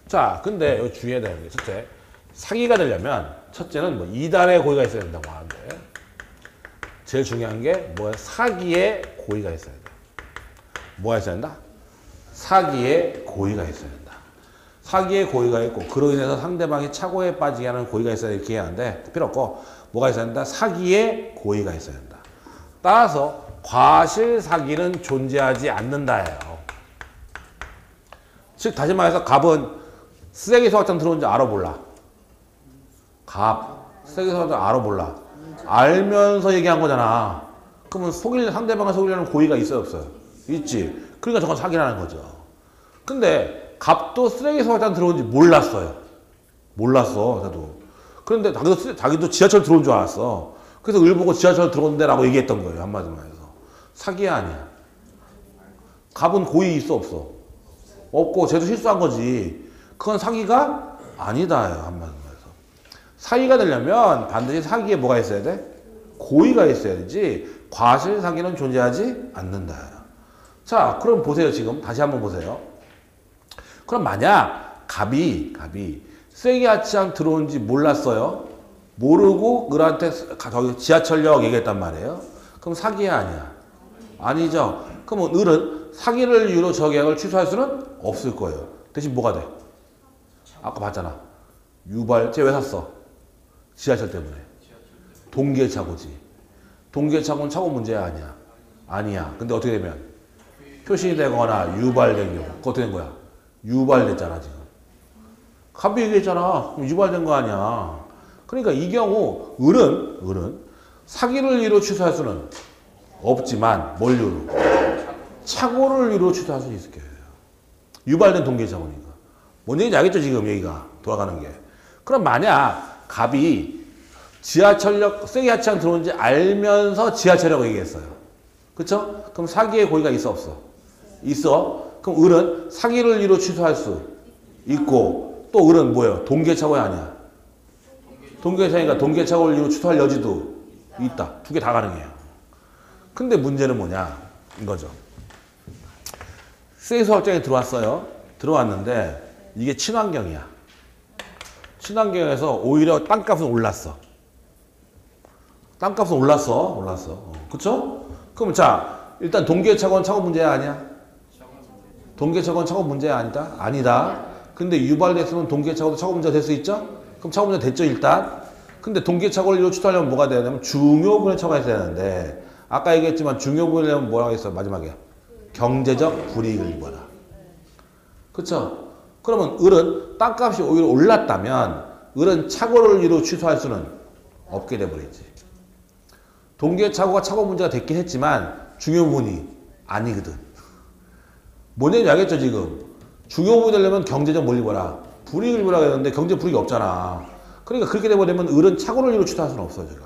S1: 자, 근데 여기 주의해야 되는 게 첫째, 사기가 되려면 첫째는 뭐 이단의 고의가 있어야 된다고 하는데 제일 중요한 게 뭐야? 사기의 고의가 있어야 돼. 뭐가 있어야 된다? 사기의 고의가 있어야 된다. 사기의 고의가 있고 그로 인해서 상대방이 착오에 빠지게 하는 고의가 있어야 이렇게 하는데 필요 없고 뭐가 있어야 된다? 사기의 고의가 있어야 된다. 따라서 과실 사기는 존재하지 않는다예요. 즉 다시 말해서 갑은 쓰레기 소각장 들어온지 알아 몰라? 갑 쓰레기 소각장 알아 몰라? 알면서 얘기한 거잖아. 그러면 상대방을 속이려는 고의가 있어요 없어요? 있지. 그러니까 저건 사기라는 거죠. 근데 갑도 쓰레기 소각장 들어온지 몰랐어요. 몰랐어 나도. 그런데 자기도 지하철 들어온 줄 알았어. 그래서 을 보고 지하철 들어온대 라고 얘기했던 거예요. 한마디로 말해서. 사기야 아니야? 갑은 고의 있어 없어? 없고 쟤도 실수한 거지. 그건 사기가 아니다예요. 한마디로 말해서. 사기가 되려면 반드시 사기에 뭐가 있어야 돼? 고의가 있어야 되지 과실 사기는 존재하지 않는다예요. 자, 그럼 보세요. 지금 다시 한번 보세요. 그럼 만약 갑이 쓰레기 야치장 들어온지 몰랐어요. 모르고 을한테 저기 지하철역 얘기했단 말이에요. 그럼 사기야 아니야? 아니죠. 그러면 을은 사기를 이유로 저 계약을 취소할 수는 없을 거예요. 대신 뭐가 돼? 아까 봤잖아. 유발제 왜 샀어? 지하철 때문에. 동계착오지. 동계착오는 착오 문제야 아니야? 아니야. 근데 어떻게 되면 표시되거나 유발된 경우 그거 어떻게 된 거야? 유발됐잖아 지금. 갑이 얘기했잖아. 그럼 유발된 거 아니야. 그러니까 이 경우 을은 사기를 이유로 취소할 수는 없지만 뭘 이유로? 착오를 이유로 취소할 수 있을 거예요. 유발된 동계착오니까. 뭔 얘기인지 알겠죠 지금 얘기가 돌아가는 게. 그럼 만약 갑이 지하철역 세게 하차장 들어오는지 알면서 지하철이라고 얘기했어요. 그쵸? 그럼 사기의 고의가 있어 없어? 있어. 그럼 을은 사기를 이유로 취소할 수 있고 또 을은 뭐예요? 동계착오야 아니야? 동계착오니까 동계착오를 이유로 취소할 여지도 있다. 두 개 다 가능해요. 근데 문제는 뭐냐? 이거죠. 세수 확장에 들어왔어요. 들어왔는데 이게 친환경이야. 친환경에서 오히려 땅값은 올랐어. 땅값은 올랐어. 그쵸? 그럼 자, 일단 동계착오는 착오 문제야 아니야? 동계착오는 착오 문제야 아니다? 아니다. 근데 유발됐으면 동계착오도 착오 문제가 될 수 있죠? 그럼 착오 문제 됐죠 일단? 근데 동계착오를 이루어 취소하려면 뭐가 돼야 되냐면 중요분의 처가 있어야 되는데 아까 얘기했지만 중요분이라면 뭐라고 했어 마지막에? 경제적 불이익을 입어라. 그쵸? 그러면 을은 땅값이 오히려 올랐다면 을은 착오를 이루어 취소할 수는 없게 돼버리지. 동계착오가 착오 문제가 됐긴 했지만 중요분이 아니거든. 뭔 얘기인지 알겠죠 지금? 중요분이 되려면 경제적 뭘 입어라? 불이익을 입으라고 했는데 경제 불이익이 없잖아. 그러니까 그렇게 돼버리면 을은 착오를 이루어 취소할 수는 없어. 저걸.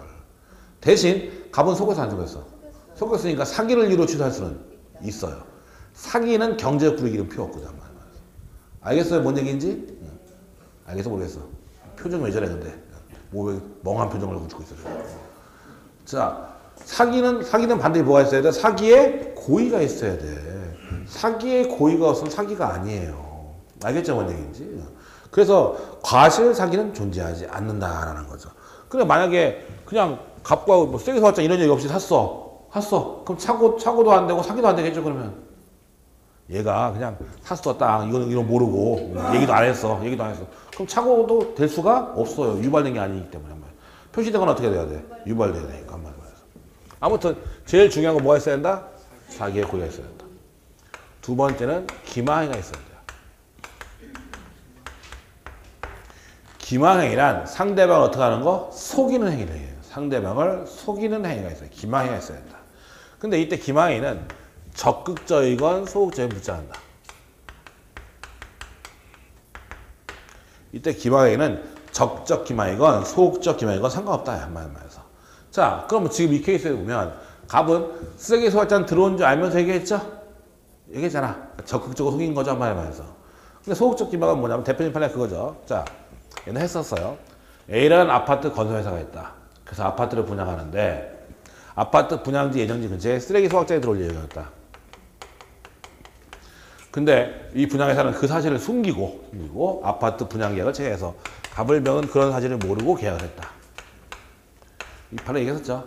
S1: 대신 갑은 속여서 안 속였어. 속였으니까 사기를 이루어 취소할 수는 있어요. 사기는 경제적 불이익은 필요 없거든. 알겠어요? 뭔 얘기인지? 알겠어? 모르겠어? 표정 왜 저래 근데? 뭐 왜 멍한 표정을 붙이고 있어? 자, 사기는 반드시 뭐가 있어야 돼? 사기에 고의가 있어야 돼. 사기에 고의가 없으면 사기가 아니에요. 알겠죠? 뭔 얘기인지? 그래서 과실 사기는 존재하지 않는다라는 거죠. 그래 만약에 그냥 갑과 뭐 세게 사왔자 이런 얘기 없이 샀어. 그럼 착오도 안 되고 사기도 안 되겠죠 그러면? 얘가 그냥 샀어 딱 이건 모르고 얘기도 안 했어. 그럼 착오도 될 수가 없어요. 유발된 게 아니기 때문에. 표시되거나 어떻게 돼야 돼? 유발돼야 되니까. 아무튼 제일 중요한 건 뭐가 있어야 된다? 사기의 고의가 있어야 된다. 두 번째는 기망행위가 있어야 돼요. 기망행위란 상대방을 어떻게 하는 거? 속이는 행위를 해요. 상대방을 속이는 행위가 있어요. 기망행위가 있어야 된다. 근데 이때 기망행위는 적극적이건 소극적이건 묻지 않는다. 이때 기망행위는 적적 기망이건 소극적 기망이건 상관없다. 한마디로 말해서. 자, 그러면 지금 이 케이스에 보면 갑은 쓰레기 소각장 들어온 줄 알면서 얘기했죠? 얘기했잖아. 적극적으로 속인 거죠. 한마디로 말해서. 근데 소극적 기망은 뭐냐면 대표님 판례 그거죠. 자, 얘는 했었어요. A라는 아파트 건설회사가 있다. 그래서 아파트를 분양하는데 아파트 분양지 예정지 근처에 쓰레기 소각장이 들어올 예정이었다. 근데 이 분양회사는 그 사실을 숨기고 아파트 분양 계약을 체결해서 갑을명은 그런 사실을 모르고 계약을 했다. 이 바로 얘기했었죠.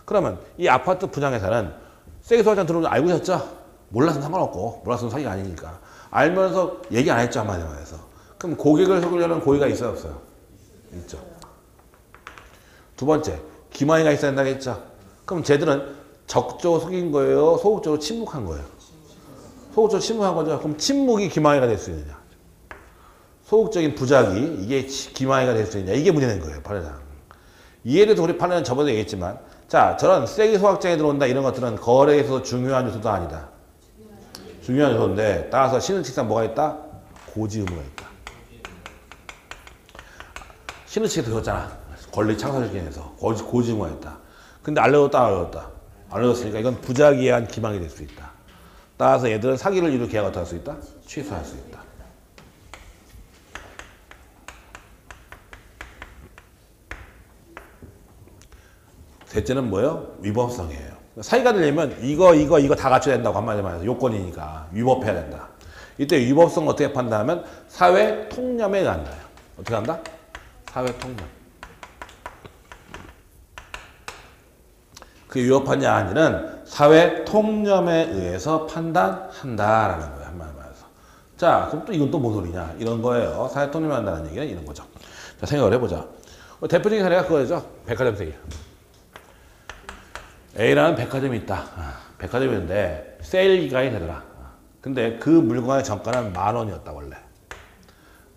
S1: 그러면 이 아파트 분양회사는 쓰레기 소각장 들어오는 줄 알고 있었죠? 몰랐으면 상관없고 몰랐으면 사기가 아니니까 알면서 얘기 안 했죠. 한마디로 해서. 그럼 고객을 속이려는 고의가 있어요 없어요? 있죠. 두 번째 기망행위가 있어야 된다고 했죠. 그럼 쟤들은 적극적으로 속인 거예요? 소극적으로 침묵한 거예요? 소극적으로 침묵한 거죠. 그럼 침묵이 기망행위가 될 수 있느냐? 소극적인 부작위 이게 기망행위가 될 수 있느냐? 이게 문제된 거예요. 판례상. 이에 대해서 우리 판례는 저번에 얘기했지만 자 저런 쓰레기 소각장에 들어온다 이런 것들은 거래에서 중요한 요소도 아니다. 중요한 요소인데 따라서 신은칙상 뭐가 있다? 고지 의무가 있다. 신은칙에 들어갔잖아. 권리 창설기에서 고지 의무가 있다. 근데 알려줬다. 알려줬으니까 이건 부작위에 의한 기망이 될 수 있다. 따라서 얘들은 사기를 이루 계약을 어떻게 할 수 있다? 취소할 수 있다. 셋째는 뭐예요? 위법성이에요. 사기가 되려면 이거 다 갖춰야 된다고 한마디로 말해서 요건이니까 위법해야 된다. 이때 위법성을 어떻게 판단하면 사회 통념에 의한다. 어떻게 한다? 사회 통념. 그게 위법하냐 아니는 사회 통념에 의해서 판단한다라는 거예요. 한마디로 말해서. 자, 그럼 또 이건 또 뭔 소리냐? 이런 거예요. 사회 통념한다는 얘기는 이런 거죠. 자, 생각을 해보자. 대표적인 사례가 그거죠. 백화점 세일. A라는 백화점이 있다. 백화점이 있는데 세일 기간이 되더라. 근데 그 물건의 정가는 10,000원이었다 원래.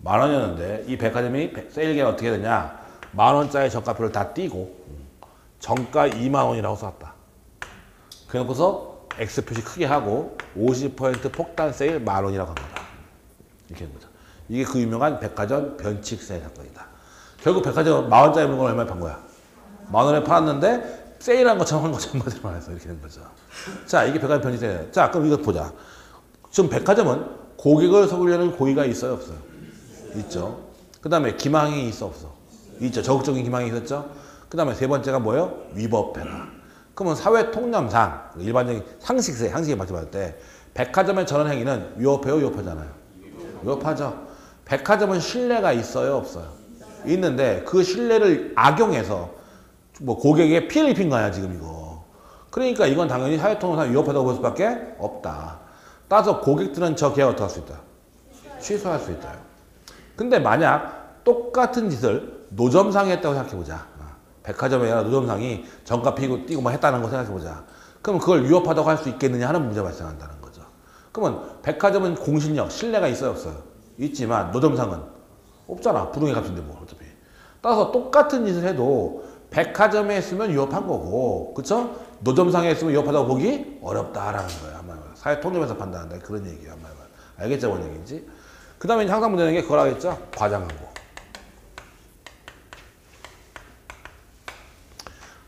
S1: 10,000원이었는데 이 백화점이 세일 기간 어떻게 되냐? 10,000원짜리 정가표를 다 띄고 정가 20,000원이라고 썼다. 그래놓고서 X 표시 크게 하고 50% 폭탄 세일 10,000원이라고 한 거다. 이렇게 된 거죠. 이게 그 유명한 백화점 변칙 세일 사건이다. 결국 백화점 10,000원짜리 물건을 얼마에 판 거야? 10,000원에 팔았는데 세일한 것처럼 한 것처럼 말해서 이렇게 된 거죠. 자, 이게 백화점 변칙 세일. 자, 그럼 이거 보자. 지금 백화점은 고객을 속이려는 고의가 있어요, 없어요? 있죠. 그 다음에 기망이 있어, 없어? 있죠. 적극적인 기망이 있었죠. 그 다음에 세 번째가 뭐예요? 위법해라. 그러면 사회 통념상 일반적인 상식에 맞춰봤을 때 백화점의 저런 행위는 위법해요, 위법하잖아요. 위법하죠. 백화점은 신뢰가 있어요, 없어요? 있는데 그 신뢰를 악용해서 뭐 고객에게 피해를 입힌 거야 지금 이거. 그러니까 이건 당연히 사회 통념상 위법하다고 볼 수밖에 없다. 따라서 고객들은 저 계약 어떻게 할 수 있다? 취소할 수 있다. 근데 만약 똑같은 짓을 노점상이 했다고 생각해보자. 백화점에 노점상이 정가 띄고 뭐 했다는 거 생각해보자. 그럼 그걸 위법하다고 할 수 있겠느냐 하는 문제가 발생한다는 거죠. 그러면 백화점은 공신력, 신뢰가 있어요, 없어요? 있지만 노점상은 없잖아. 불응의 값인데 뭐 어차피. 따라서 똑같은 짓을 해도 백화점에 했으면 위법한 거고, 그쵸? 노점상에 했으면 위법하다고 보기 어렵다라는 거예요. 사회 통념에서 판단한다. 그런 얘기예요. 알겠죠? 뭔 얘기인지? 그 다음에 항상 문제는 게 그걸 하겠죠? 과장 광고.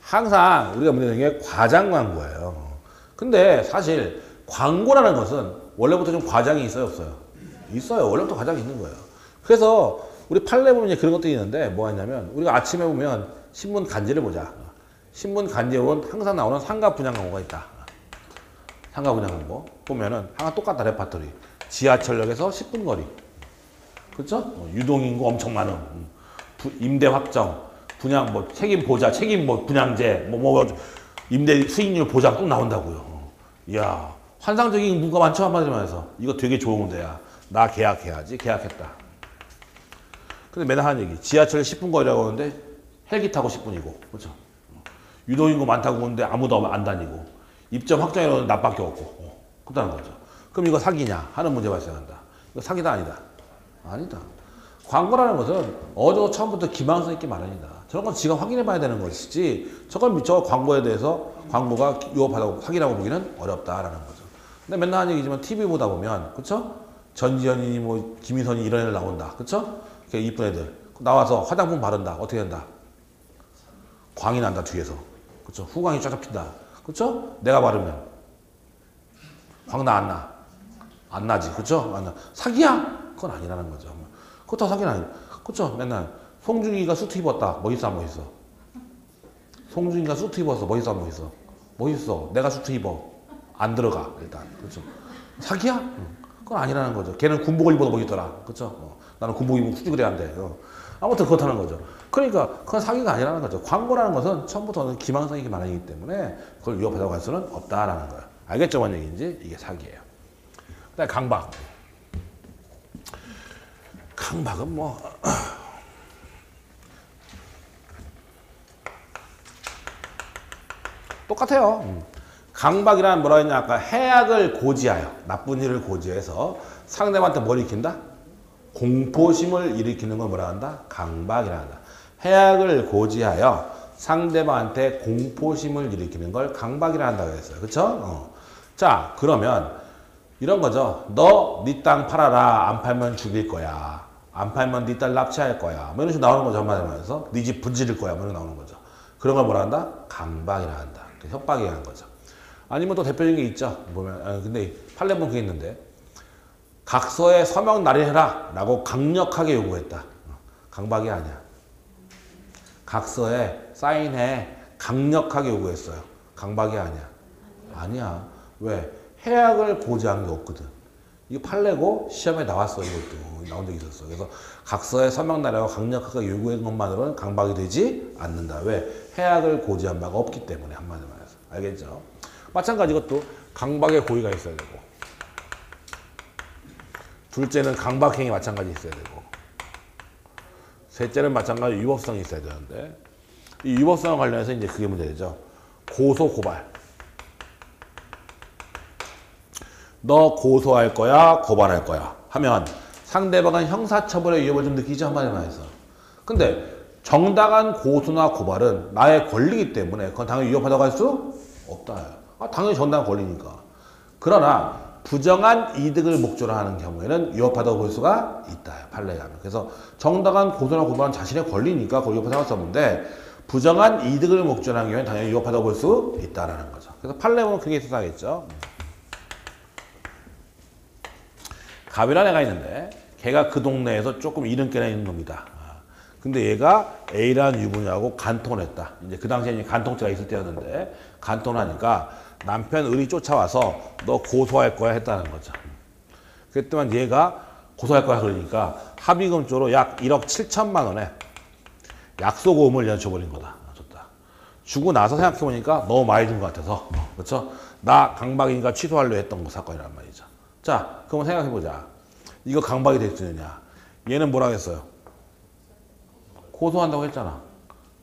S1: 항상 우리가 문제는 게 과장 광고예요. 근데 사실 광고라는 것은 원래부터 좀 과장이 있어요, 없어요? 있어요. 원래부터 과장이 있는 거예요. 그래서 우리 판례 보면 그런 것도 있는데 뭐 하냐면 우리가 아침에 보면 신문 간지를 보자. 신문 간지에 보면 항상 나오는 상가 분양 광고가 있다. 상가 분양 광고 보면은 항상 똑같다. 레파토리. 지하철역에서 10분 거리. 그렇죠? 유동인구 엄청 많은. 임대 확정. 분양 뭐 책임 보자. 책임 뭐 분양제. 임대 수익률 보장 꼭 나온다고요. 이야, 환상적인 문구가 많죠. 한마디로 말해서. 이거 되게 좋은 데야. 나 계약해야지. 계약했다. 근데 맨날 하는 얘기. 지하철 10분 거리라고 하는데 헬기 타고 10분이고. 그렇죠? 유동인구 많다고 하는데 아무도 안 다니고. 입점 확정이라는 나밖에 없고. 그렇다는 거죠. 그럼 이거 사기냐 하는 문제 발생한다. 이거 사기다 아니다? 아니다. 광고라는 것은 어느 처음부터 기망성 있게 말합니다. 저런 건 지가 확인해 봐야 되는 것이지 저 광고에 대해서 광고가 위법하다고 사기라고 보기는 어렵다라는 거죠. 근데 맨날 하는 얘기지만 TV 보다 보면 그쵸? 전지현이 뭐 김희선이 이런 애들 나온다. 그쵸? 이쁜 애들 나와서 화장품 바른다. 어떻게 된다? 광이 난다 뒤에서. 그쵸? 후광이 쫙쫙 핀다. 그쵸? 내가 바르면 광 나 안 나? 안 나지. 그쵸? 안 나. 사기야? 그건 아니라는 거죠. 그렇다고 사기는 아니죠. 그쵸? 맨날 송중기가 수트 입었다. 멋있어 안 멋있어? 송중기가 수트 입었어. 멋있어 안 멋있어? 멋있어. 내가 수트 입어. 안 들어가 일단. 그렇죠? 사기야? 그건 아니라는 거죠. 걔는 군복을 입어도 멋있더라. 그렇죠? 나는 군복 입으면 굳이 그래야 안 돼. 아무튼 그렇다는 거죠. 그러니까 그건 사기가 아니라는 거죠. 광고라는 것은 처음부터는 기망성 있게 말하기 때문에 그걸 위협하다고 할 수는 없다라는 거예요. 알겠죠? 뭔 얘기인지? 이게 사기예요. 그다음에 강박. 강박은 뭐 똑같아요. 강박이란 뭐라 했냐? 아까 해악을 고지하여, 나쁜 일을 고지해서 상대방한테 뭘 일으킨다? 공포심을 일으키는 걸 뭐라 한다? 강박이라 한다. 해악을 고지하여 상대방한테 공포심을 일으키는 걸 강박이라 한다고 했어요. 그쵸? 자, 그러면 이런 거죠. 너 네 땅 팔아라. 안 팔면 죽일 거야. 안 팔면 네 딸 납치할 거야. 뭐 이런 식으로 나오는 거죠. 한마디로 말해서. 네 집 분지를 거야. 뭐 이런 나오는 거죠. 그런 걸 뭐라 한다? 강박이라 한다. 협박이 한 거죠. 아니면 또 대표적인 게 있죠. 보면 근데 판례 보면 그게 있는데 각서에 서명 날인해라 라고 강력하게 요구했다. 강박이 아니야. 각서에 사인해 강력하게 요구했어요. 강박이 아니야. 아니야. 왜? 해악을 고지한 게 없거든. 이거 판례고 시험에 나왔어. 이것도 나온 적이 있었어. 그래서 각서에 서명 날이라고 강력하게 요구한 것만으로는 강박이 되지 않는다. 왜? 해악을 고지한 바가 없기 때문에. 한마디로 말해서. 알겠죠? 마찬가지 이것도 강박의 고의가 있어야 되고. 둘째는 강박행위 마찬가지 있어야 되고 셋째는 마찬가지 위법성이 있어야 되는데 이 위법성 관련해서 이제 그게 문제되죠. 고소 고발. 너 고소할 거야 고발할 거야 하면 상대방은 형사처벌의 위협을 좀 느끼지 한마디만 해서. 근데 정당한 고소나 고발은 나의 권리이기 때문에 그건 당연히 위협하다고 할 수 없다. 당연히 정당한 권리니까. 그러나 부정한 이득을 목적으로 하는 경우에는 위협하다고 볼 수가 있다. 판례에 하면. 그래서 정당한 고소나 고발은 자신의 권리니까 그걸 위협하다고 할 수 없는데 부정한 이득을 목적으로 하는 경우에는 당연히 위협하다고 볼 수 있다라는 거죠. 그래서 판례 보면 그게 있어서 하겠죠. 갑이라는 애가 있는데 걔가 그 동네에서 조금 이름께나 있는 놈이다. 근데 얘가 A라는 유부녀하고 간통을 했다. 이제 그 당시에 이제 간통죄가 있을 때였는데 간통을 하니까 남편 을이 쫓아와서 너 고소할 거야 했다는 거죠. 그랬더니 얘가 고소할 거야 그러니까 합의금조로 약 1억 7천만 원에 약소고음을 연쳐버린 거다. 줬다. 주고 나서 생각해보니까 너무 많이 준 것 같아서 그렇죠? 나 강박이니까 취소하려 했던 거 사건이란 말이죠. 자, 그럼 생각해보자. 이거 강박이 될 수 있느냐? 얘는 뭐라고 했어요? 고소한다고 했잖아.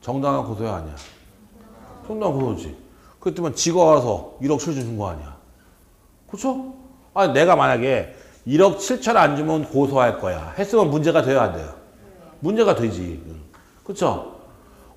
S1: 정당한 고소야 아니야? 정당한 고소지. 그랬더니 지가 와서 1억 7천 준 거 아니야? 그쵸? 아니 내가 만약에 1억 7천 안 주면 고소할 거야 했으면 문제가 돼야 안 돼요? 문제가 되지. 그쵸?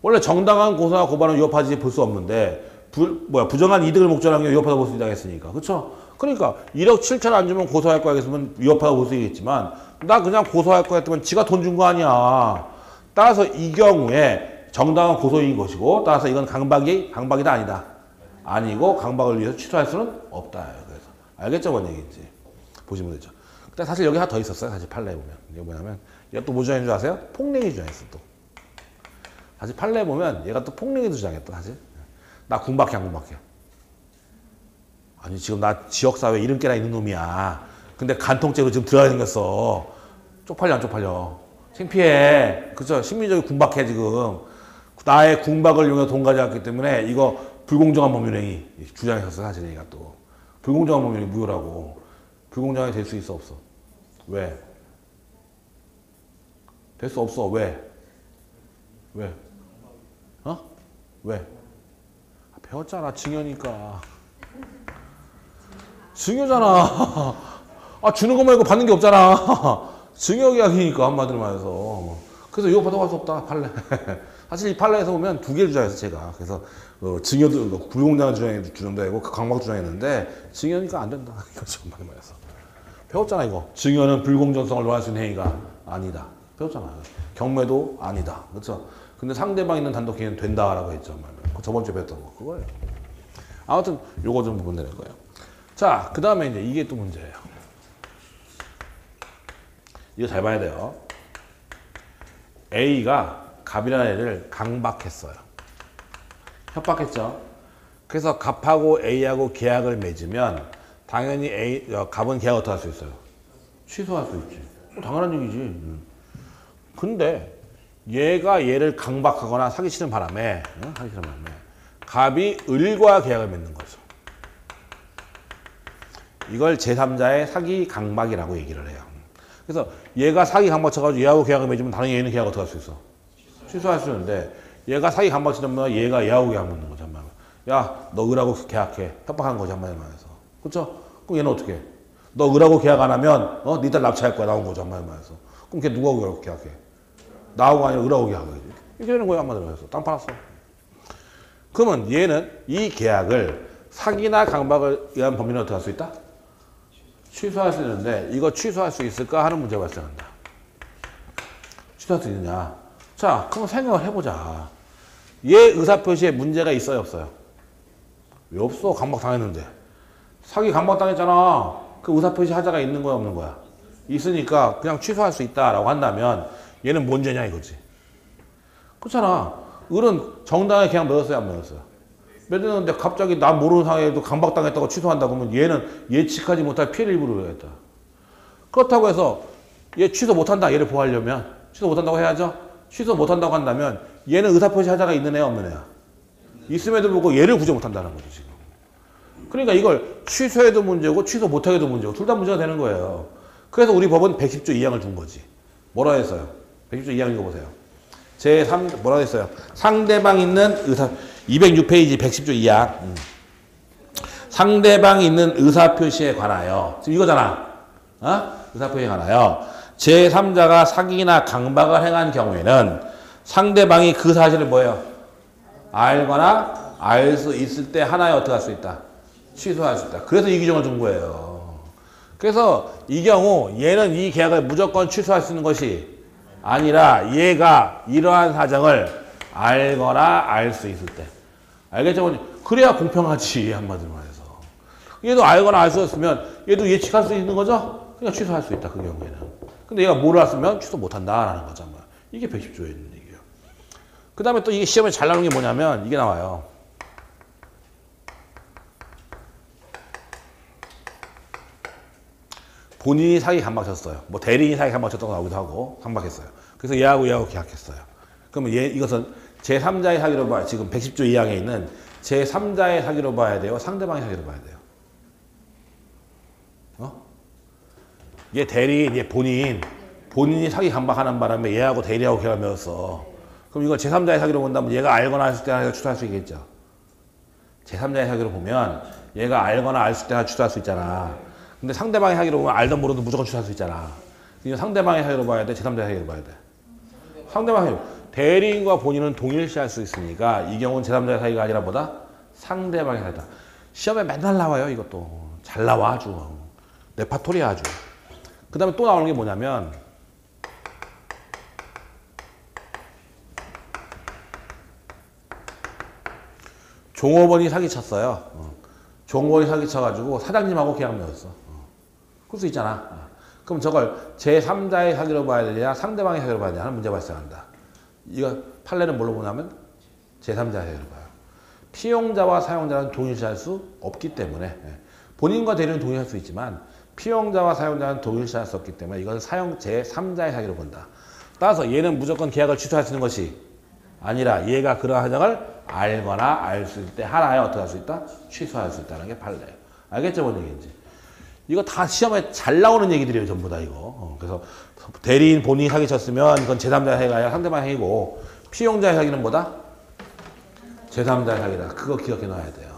S1: 원래 정당한 고소나 고발은 위협하지 볼 수 없는데 부정한 이득을 목적으로 하는 게 위협하다고 볼 수 있다고 했으니까. 그쵸? 그러니까 1억 7천 안 주면 고소할 거야 했으면 위협하다고 볼 수 있겠지만 나 그냥 고소할 거야 했더니 지가 돈 준 거 아니야. 따라서 이 경우에 정당한 고소인 것이고 따라서 이건 강박이다 아니다. 아니고 강박을 위해서 취소할 수는 없다. 그래서 알겠죠? 뭔 얘기인지 보시면 되죠. 근데 사실 여기 하나 더 있었어요. 사실 판례에 보면 이게 뭐냐면 얘가 또 뭐 주장인 줄 아세요? 폭행이 주장했어 또. 사실 판례에 보면 얘가 또 폭행이도 주장했다. 사실 나 궁박해 안 궁박해? 아니 지금 나 지역사회 이름깨나 있는 놈이야. 근데 간통죄로 지금 들어가야 생겼어. 쪽팔려 안 쪽팔려? 창피해. 그죠? 심리적인 궁박해 지금. 나의 궁박을 이용해서 돈 가져왔기 때문에 이거 불공정한 법률행위 주장했었어. 사실 얘가 또. 불공정한 법률행위 무효라고. 불공정하게 될 수 있어 없어? 왜? 될 수 없어. 왜? 왜? 어? 왜? 배웠잖아. 증여니까. 증여잖아. 주는 거 말고 받는 게 없잖아. 증여계약이니까 한마디로 말해서. 그래서 위협하다고 할 수 없다. 판례. 사실 이 판례에서 보면 두 개를 주장해서 제가. 그래서 증여도 불공정한 주장도 되고 강박 주장했는데 증여니까 안 된다. 이거죠. 한마디로 말해서. 배웠잖아 이거. 증여는 불공정성을 논할 수 있는 행위가 아니다. 배웠잖아요. 경매도 아니다. 그렇죠? 근데 상대방 있는 단독 행위는 된다라고 했죠. 저번 주에 배웠던 거. 그거예요. 아무튼 요거 좀 보면 되는 거예요. 자, 그 다음에 이제 이게 또 문제예요. 이거 잘 봐야 돼요. A가 갑이라는 애를 강박했어요. 협박했죠. 그래서 갑하고 A하고 계약을 맺으면 당연히 갑은 계약 어떻게 할 수 있어요? 취소할 수 있지. 당연한 얘기지. 근데 얘가 얘를 강박하거나 사기치는 바람에 갑이 을과 계약을 맺는 거죠. 이걸 제3자의 사기 강박이라고 얘기를 해요. 그래서 얘가 사기 강박 쳐가지고 얘하고 계약을 맺으면 당연히 얘는 계약 어떻게 할 수 있어? 취소할 수 있는데 얘가 사기 강박 치면 얘가 얘하고 계약 맺는 거죠. 야, 너 을하고 계약해. 협박한 거지 한마디만 해서. 그쵸? 그럼 얘는 어떻게 해? 너 을하고 계약 안 하면 네 딸 납치할 거야 나온 거죠 한마디만 해서. 그럼 걔 누구하고 계약해? 나하고 아니라 을하고 계약하지. 이렇게 되는 거야 한마디로 해서. 땅 팔았어. 그러면 얘는 이 계약을 사기나 강박을 위한 범위는 어떻게 할 수 있다? 취소할 수 있는데 이거 취소할 수 있을까 하는 문제가 발생한다. 취소할 수 있느냐? 자, 그럼 생각을 해보자. 얘 의사표시에 문제가 있어요 없어요? 왜 없어? 강박 당했는데. 사기 강박 당했잖아. 그 의사표시 하자가 있는 거야 없는 거야? 있으니까 그냥 취소할 수 있다라고 한다면 얘는 뭔 죄냐 이거지. 그렇잖아. 을은 정당하게 계약 맺었어요 안 맺었어요? 맺었는데 갑자기 난 모르는 상황에도 강박당했다고 취소한다 그러면 얘는 예측하지 못할 피해를 입으려겠다. 그렇다고 해서 얘 취소 못한다. 얘를 보호하려면 취소 못한다고 해야죠. 취소 못한다고 한다면 얘는 의사표시 하자가 있는 애야 없는 애야? 있음에도 불구하고 얘를 구제 못한다는 거죠 지금. 그러니까 이걸 취소해도 문제고 취소 못하게도 문제고 둘 다 문제가 되는 거예요. 그래서 우리 법은 110조 2항을 준 거지. 뭐라 했어요? 110조 2항 읽어보세요. 제3 뭐라고 했어요? 상대방 있는 의사 206페이지 110조 2항. 상대방이 있는 의사표시에 관하여 지금 이거잖아. 의사표시에 관하여 제3자가 사기나 강박을 행한 경우에는 상대방이 그 사실을 뭐예요? 알거나 알 수 있을 때 하나에 어떻게 할 수 있다? 취소할 수 있다. 그래서 이 규정을 준 거예요. 그래서 이 경우 얘는 이 계약을 무조건 취소할 수 있는 것이 아니라 얘가 이러한 사정을 알거나 알 수 있을 때. 알겠죠? 그래야 공평하지 한마디로 말해서. 얘도 알거나 알 수 없으면 얘도 예측할 수 있는 거죠? 그러니까 취소할 수 있다 그 경우에는. 근데 얘가 몰랐으면 취소 못한다라는 거잖아. 이게 110조에 있는 얘기예요. 그 다음에 또 이게 시험에 잘 나오는 게 뭐냐면 이게 나와요. 본인이 사기 강박 쳤어요. 뭐 대리인이 사기 강박 쳤다고 나오기도 하고 강박했어요. 그래서 얘하고 계약했어요. 그러면 이것은 제3자의 사기로 봐요. 지금 110조 2항에 있는 제3자의 사기로 봐야 돼요. 상대방의 사기로 봐야 돼요. 얘 대리인, 얘 본인이 사기 강박하는 바람에 얘하고 대리하고 계약을 맺었어. 그럼 이걸 제3자의 사기로 본다면 얘가 알거나 알 수 있을 때 취소할 수 있겠죠. 제3자의 사기로 보면 얘가 알거나 알 수 있을 때 취소할 수 있잖아. 근데 상대방의 사기로 보면 알던 모르도 무조건 취소할 수 있잖아. 이거 상대방의 사기로 봐야 돼? 제3자의 사기로 봐야 돼? 상대방의 사기로. 대리인과 본인은 동일시할 수 있으니까 이 경우는 제3자의 사기가 아니라 뭐다? 상대방의 사기다. 시험에 맨날 나와요 이것도. 잘 나와 아주. 레파토리야 아주. 그 다음에 또 나오는 게 뭐냐면 종업원이 사기쳤어요. 종업원이 사기쳐가지고 사장님하고 계약 맺었어. 그럴 수 있잖아. 그럼 저걸 제3자의 사기로 봐야 되냐 상대방의 사기로 봐야 되냐 하는 문제가 발생한다. 이거 판례는 뭘로 보냐면 제3자의 사기로 봐요. 피용자와 사용자는 동일시할 수 없기 때문에 본인과 대리는 동일할 수 있지만 피용자와 사용자는 동일시할 수 없기 때문에 이건 제3자의 사기로 본다. 따라서 얘는 무조건 계약을 취소할 수 있는 것이 아니라 얘가 그러한 사정을 알거나 알 수 있을 때 하나에 어떻게 할 수 있다? 취소할 수 있다는 게 판례예요. 알겠죠? 뭔 얘기인지. 이거 다 시험에 잘 나오는 얘기들이에요. 전부 다 이거. 그래서 대리인 본인이 사기쳤으면 이건 제3자의 사기가 아니라 상대방의 사기고 피용자의 사기는 뭐다? 제3자의 사기다. 그거 기억해 놔야 돼요.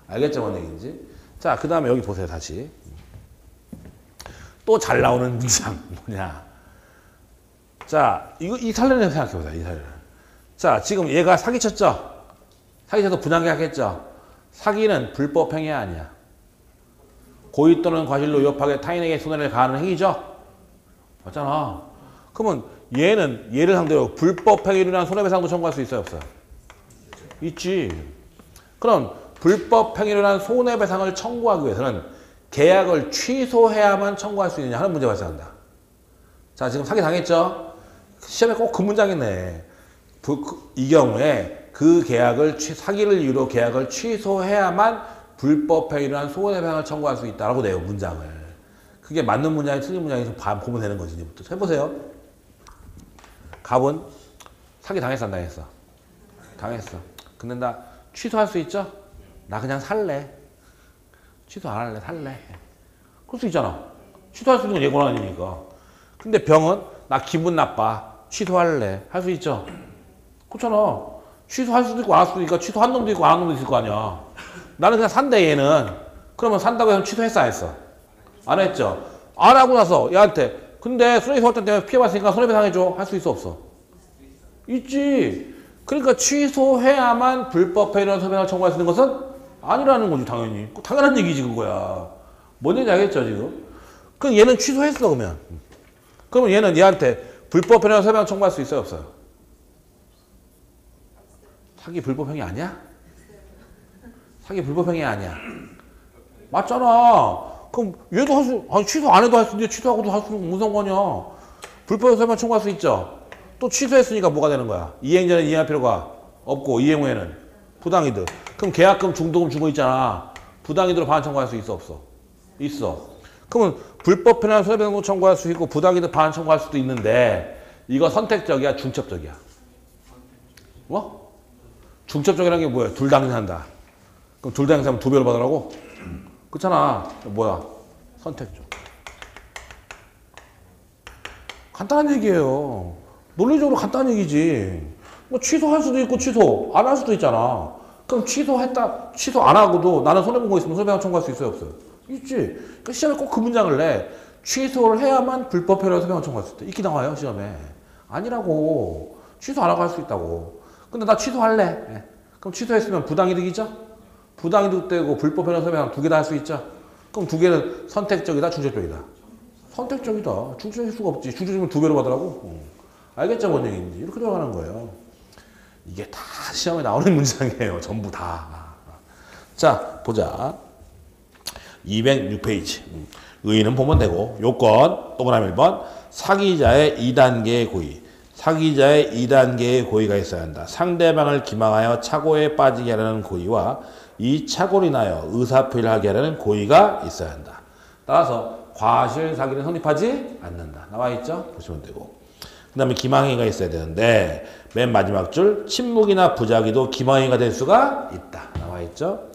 S1: 알겠죠? 뭔 얘기인지. 자, 그 다음에 여기 보세요. 다시. 또 잘 나오는 문장 뭐냐. 자, 이 사례를 생각해 보세요. 이 사례를. 자, 지금 얘가 사기쳤죠? 사기쳐서 분양계약했죠? 사기는 불법 행위 아니야. 고의 또는 과실로 위협하게 타인에게 손해를 가하는 행위죠? 맞잖아. 그러면 얘는 얘를 상대로 불법 행위로 인한 손해배상도 청구할 수 있어요? 없어요? 있지. 그럼 불법 행위로 인한 손해배상을 청구하기 위해서는 계약을 취소해야만 청구할 수 있느냐 하는 문제가 발생한다. 자, 지금 사기 당했죠? 시험에 꼭 그 문장이네. 이 경우에 그 계약을 사기를 이유로 계약을 취소해야만 불법 행위로 한 손해배상을 청구할 수 있다라고 내요 문장을. 그게 맞는 문장이 틀린 문장이 보면 되는 거지. 이제부터 해보세요. 갑은 사기 당했어 안 당했어? 당했어. 근데 나 취소할 수 있죠? 나 그냥 살래. 취소 안 할래 살래. 그럴 수 있잖아. 취소할 수 있는 건 예고는 아니니까. 근데 병은 나 기분 나빠. 취소할래. 할 수 있죠? 그렇잖아. 취소할 수도 있고 안 할 수도 있고 취소한 놈도 있고 안 한 놈도 있을 거 아니야. 나는 그냥 산대 얘는. 그러면 산다고 해서 취소했어 안 했어? 안 했죠. 안 하고 나서 얘한테 근데 손해배상 때문에 피해봤으니까 손해배상해줘. 할 수 있어 없어? 있지. 그러니까 취소해야만 불법 행위로 손해배상을 청구할 수 있는 것은 아니라는 거지 당연히. 당연한 얘기지 그거야. 뭔 얘기 알겠죠 지금? 그럼 얘는 취소했어 그러면. 그러면 얘는 얘한테 불법 행위로 손해배상 청구할 수 있어요 없어요? 사기 불법 행위 아니야? 사기 불법 행위 아니야. 맞잖아. 그럼 얘도 할 수, 아니 취소 안 해도 할 수 있는데 취소하고도 할 수 있는 무슨 상관이야. 불법에서 설명 청구할 수 있죠. 또 취소했으니까 뭐가 되는 거야? 이행 전에 이행할 필요가 없고 이행 후에는 부당이득. 그럼 계약금 중도금 주고 있잖아. 부당이득으로 반환 청구할 수 있어 없어? 있어. 그러면 불법 행위나 손해배상도 청구할 수 있고 부당이득 반환 청구할 수도 있는데 이거 선택적이야 중첩적이야? 뭐? 중첩적이라는 게 뭐야? 둘 다 행사한다. 그럼 둘 다 행사하면 두 배로 받으라고? 그렇잖아. 뭐야? 선택적. 간단한 얘기예요. 논리적으로 간단한 얘기지. 뭐 취소할 수도 있고 취소 안 할 수도 있잖아. 그럼 취소 안 하고도 나는 손해본 거 있으면 손해배상 청구할 수 있어요, 없어요? 있지. 그러니까 시험에 꼭 그 문장을 내. 취소를 해야만 불법행위로 손해배상 청구할 수 있다. 이렇게 나와요, 시험에. 아니라고. 취소 안 하고 할 수 있다고. 근데 나 취소할래. 예. 그럼 취소했으면 부당이득이죠? 부당이득 되고 불법행위로 손해배상 두 개 다 할 수 있죠? 그럼 두 개는 선택적이다, 중책적이다? 선택적이다. 중책적일 수가 없지. 중책적이면 두 개로 받으라고? 알겠죠, 뭔 얘기인지. 이렇게 들어가는 거예요. 이게 다 시험에 나오는 문장이에요. 전부 다. 자, 보자. 206페이지. 의의는 보면 되고, 요건, 동그라미 1번. 사기자의 2단계의 고의. 사기자의 2단계의 고의가 있어야 한다. 상대방을 기망하여 착오에 빠지게 하려는 고의와 이 착오로 인하여 의사표시를 하게 하려는 고의가 있어야 한다. 따라서 과실 사기는 성립하지 않는다. 나와 있죠? 보시면 되고. 그 다음에 기망행위가 있어야 되는데 맨 마지막 줄 침묵이나 부작위도 기망행위가 될 수가 있다. 나와 있죠?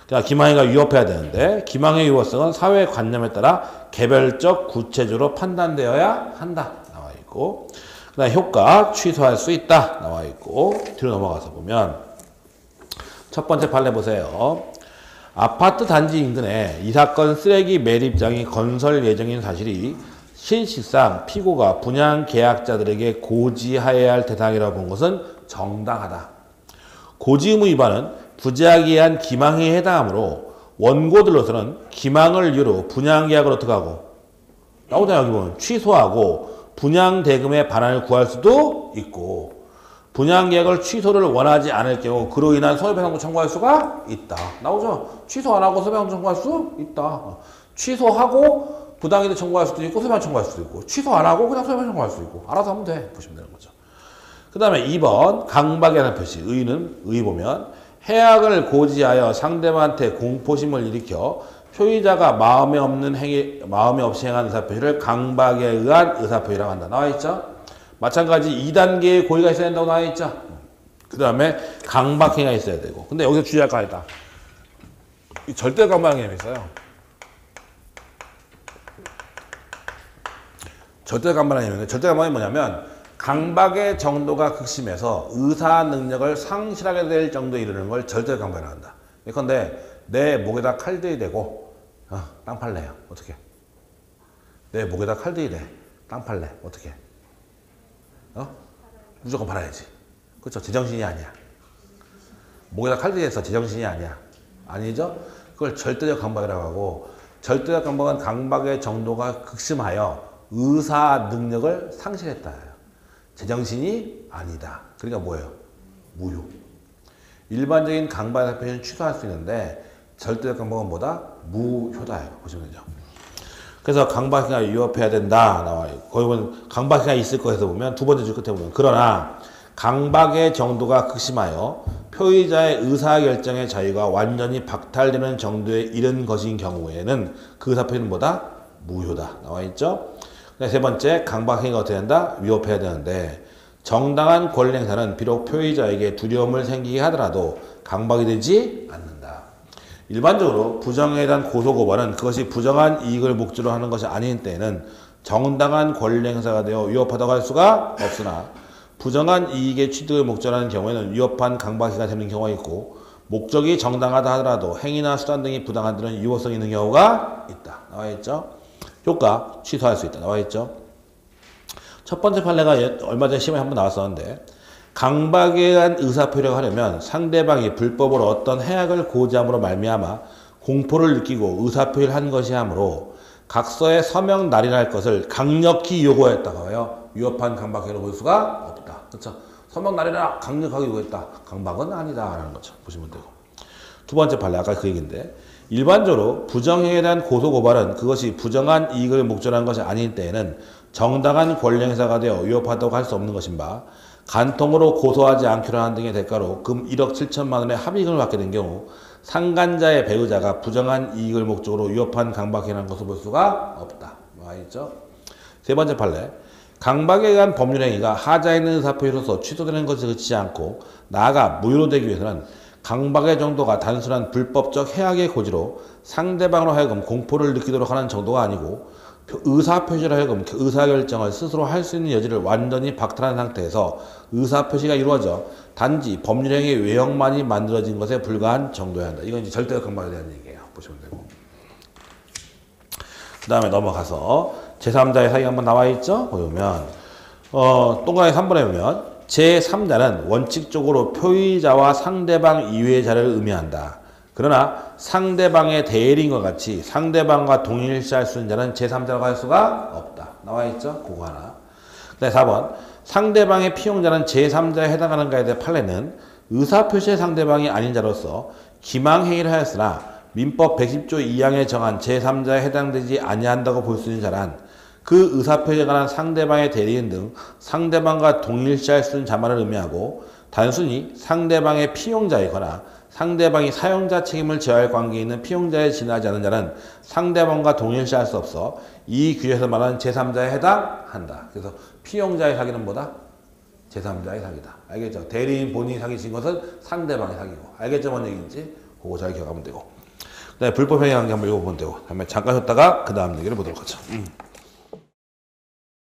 S1: 그러니까 기망행위가 위협해야 되는데 기망행위 위법성은 사회관념에 따라 개별적 구체적으로 판단되어야 한다. 나와 있고 그 다음에 효과 취소할 수 있다. 나와 있고 뒤로 넘어가서 보면 첫 번째 판례 보세요. 아파트 단지 인근에 이 사건 쓰레기 매립장이 건설 예정인 사실이 실식상 피고가 분양 계약자들에게 고지하여야 할 대상이라고 본 것은 정당하다. 고지 의무 위반은 부재하기에 의한 기망행위에 해당하므로 원고들로서는 기망을 이유로 분양 계약을 어떻게 하고 나오잖아요. 여기 보면 취소하고 분양 대금의 반환을 구할 수도 있고 분양 계약을 취소를 원하지 않을 경우 그로 인한 손해배상도 청구할 수가 있다. 나오죠? 취소 안 하고 손해배상도 청구할 수 있다. 취소하고 부당이득 청구할 수도 있고 손해배상 청구할 수도 있고 취소 안 하고 그냥 손해배상 청구할 수도 있고 알아서 하면 돼. 보시면 되는 거죠. 그 다음에 2번 강박에 대한 표시. 의의 보면 해악을 고지하여 상대방한테 공포심을 일으켜 표의자가 마음에 없이 행한 의사표시를 강박에 의한 의사표시라고 한다. 나와 있죠? 마찬가지 2단계의 고의가 있어야 된다고 나와 있죠? 그 다음에 강박행위가 있어야 되고. 근데 여기서 주의할 거 있다. 절대 강박행위 있어요. 절대 강박행위는 절대 강박이 뭐냐면 강박의 정도가 극심해서 의사 능력을 상실하게 될 정도에 이르는 걸 절대 강박이라고 한다. 예컨대 내 목에다 칼 들이대고 땅 팔래요. 어떻게? 내 목에다 칼 들이대. 땅 팔래. 어떻게? 무조건 팔아야지. 그렇죠? 제정신이 아니야. 목에다 칼 들이대서 제정신이 아니야. 아니죠? 그걸 절대적 강박이라고 하고 절대적 강박은 강박의 정도가 극심하여 의사 능력을 상실했다. 제정신이 아니다. 그러니까 뭐예요? 무효. 일반적인 강박의 표현은 취소할 수 있는데 절대적 강박은 뭐다? 무효다. 보시면 되죠. 그래서 강박행위가 위협해야 된다. 나와요. 거기 보면 강박행위가 있을 거에서 보면 두 번째 줄 끝에 보면 그러나 강박의 정도가 극심하여 표의자의 의사결정의 자유가 완전히 박탈되는 정도에 이른 것인 경우에는 그 의사표현은 뭐다? 무효다. 나와 있죠? 세 번째, 강박행위가 어떻게 된다? 위협해야 되는데 정당한 권리 행사는 비록 표의자에게 두려움을 생기게 하더라도 강박이 되지 않는다. 일반적으로 부정행위에 대한 고소고발은 그것이 부정한 이익을 목적으로 하는 것이 아닌 때에는 정당한 권리 행사가 되어 위협하다고 할 수가 없으나 부정한 이익의 취득을 목적으로 하는 경우에는 위협한 강박행위가 되는 경우가 있고 목적이 정당하다 하더라도 행위나 수단 등이 부당한 데는 위법성이 있는 경우가 있다. 나와 있죠? 효과 취소할 수 있다. 나와 있죠? 첫 번째 판례가 얼마 전에 시험에 한번 나왔었는데 강박에 의한 의사표시를 하려면 상대방이 불법으로 어떤 해악을 고지함으로 말미암아 공포를 느끼고 의사표시를 한 것이 하므로 각서에 서명 날인할 것을 강력히 요구했다고 해요. 위협한 강박행위로 볼 수가 없다. 그렇죠? 서명 날인하라 강력하게 요구했다. 강박은 아니다라는 거죠. 보시면 되고. 두 번째 판례 아까 그 얘기인데 일반적으로 부정행위에 대한 고소고발은 그것이 부정한 이익을 목적으로 한 것이 아닌 때에는 정당한 권리 행사가 되어 위협하다고 할 수 없는 것인 바 간통으로 고소하지 않기로 하는 등의 대가로 금 1억 7천만 원의 합의금을 받게 된 경우 상간자의 배우자가 부정한 이익을 목적으로 위협한 강박행위라는 것을 볼 수가 없다. 알겠죠? 세 번째 판례. 강박에 의한 법률행위가 하자에 있는 의사표시로서 취소되는 것에 그치지 않고 나아가 무효로 되기 위해서는 강박의 정도가 단순한 불법적 해악의 고지로 상대방으로 하여금 공포를 느끼도록 하는 정도가 아니고 의사표시를 하여금 의사결정을 스스로 할 수 있는 여지를 완전히 박탈한 상태에서 의사표시가 이루어져 단지 법률행위의 외형만이 만들어진 것에 불과한 정도여야 한다. 이건 이제 절대적 강박에 대한 얘기예요. 보시면 되고. 그 다음에 넘어가서 제3자의 사기가 한번 나와 있죠? 보면 동그라미 3번에 보면 제3자는 원칙적으로 표의자와 상대방 이외의 자를 의미한다. 그러나 상대방의 대리인과 같이 상대방과 동일시할 수 있는 자는 제3자라고 할 수가 없다. 나와 있죠? 그거 하나. 네, 4번. 상대방의 피용자는 제3자에 해당하는가에 대해 판례는 의사표시의 상대방이 아닌 자로서 기망행위를 하였으나 민법 110조 2항에 정한 제3자에 해당되지 아니한다고 볼 수 있는 자란 그 의사표시에 관한 상대방의 대리인 등 상대방과 동일시할 수 있는 자만을 의미하고 단순히 상대방의 피용자이거나 상대방이 사용자 책임을 져야 할 관계에 있는 피용자에 지나지 않은 자는 상대방과 동일시할 수 없어 이 규정에서 말하는 제3자에 해당한다. 그래서 피용자의 사기는 뭐다? 제3자의 사기다. 알겠죠? 대리인 본인이 사기친 것은 상대방의 사기고. 알겠죠? 뭔 얘기인지? 그거 잘 기억하면 되고. 네, 불법 행위 관계 한번 읽어보면 되고. 다음에 잠깐 쉬었다가 그 다음 얘기를 보도록 하죠.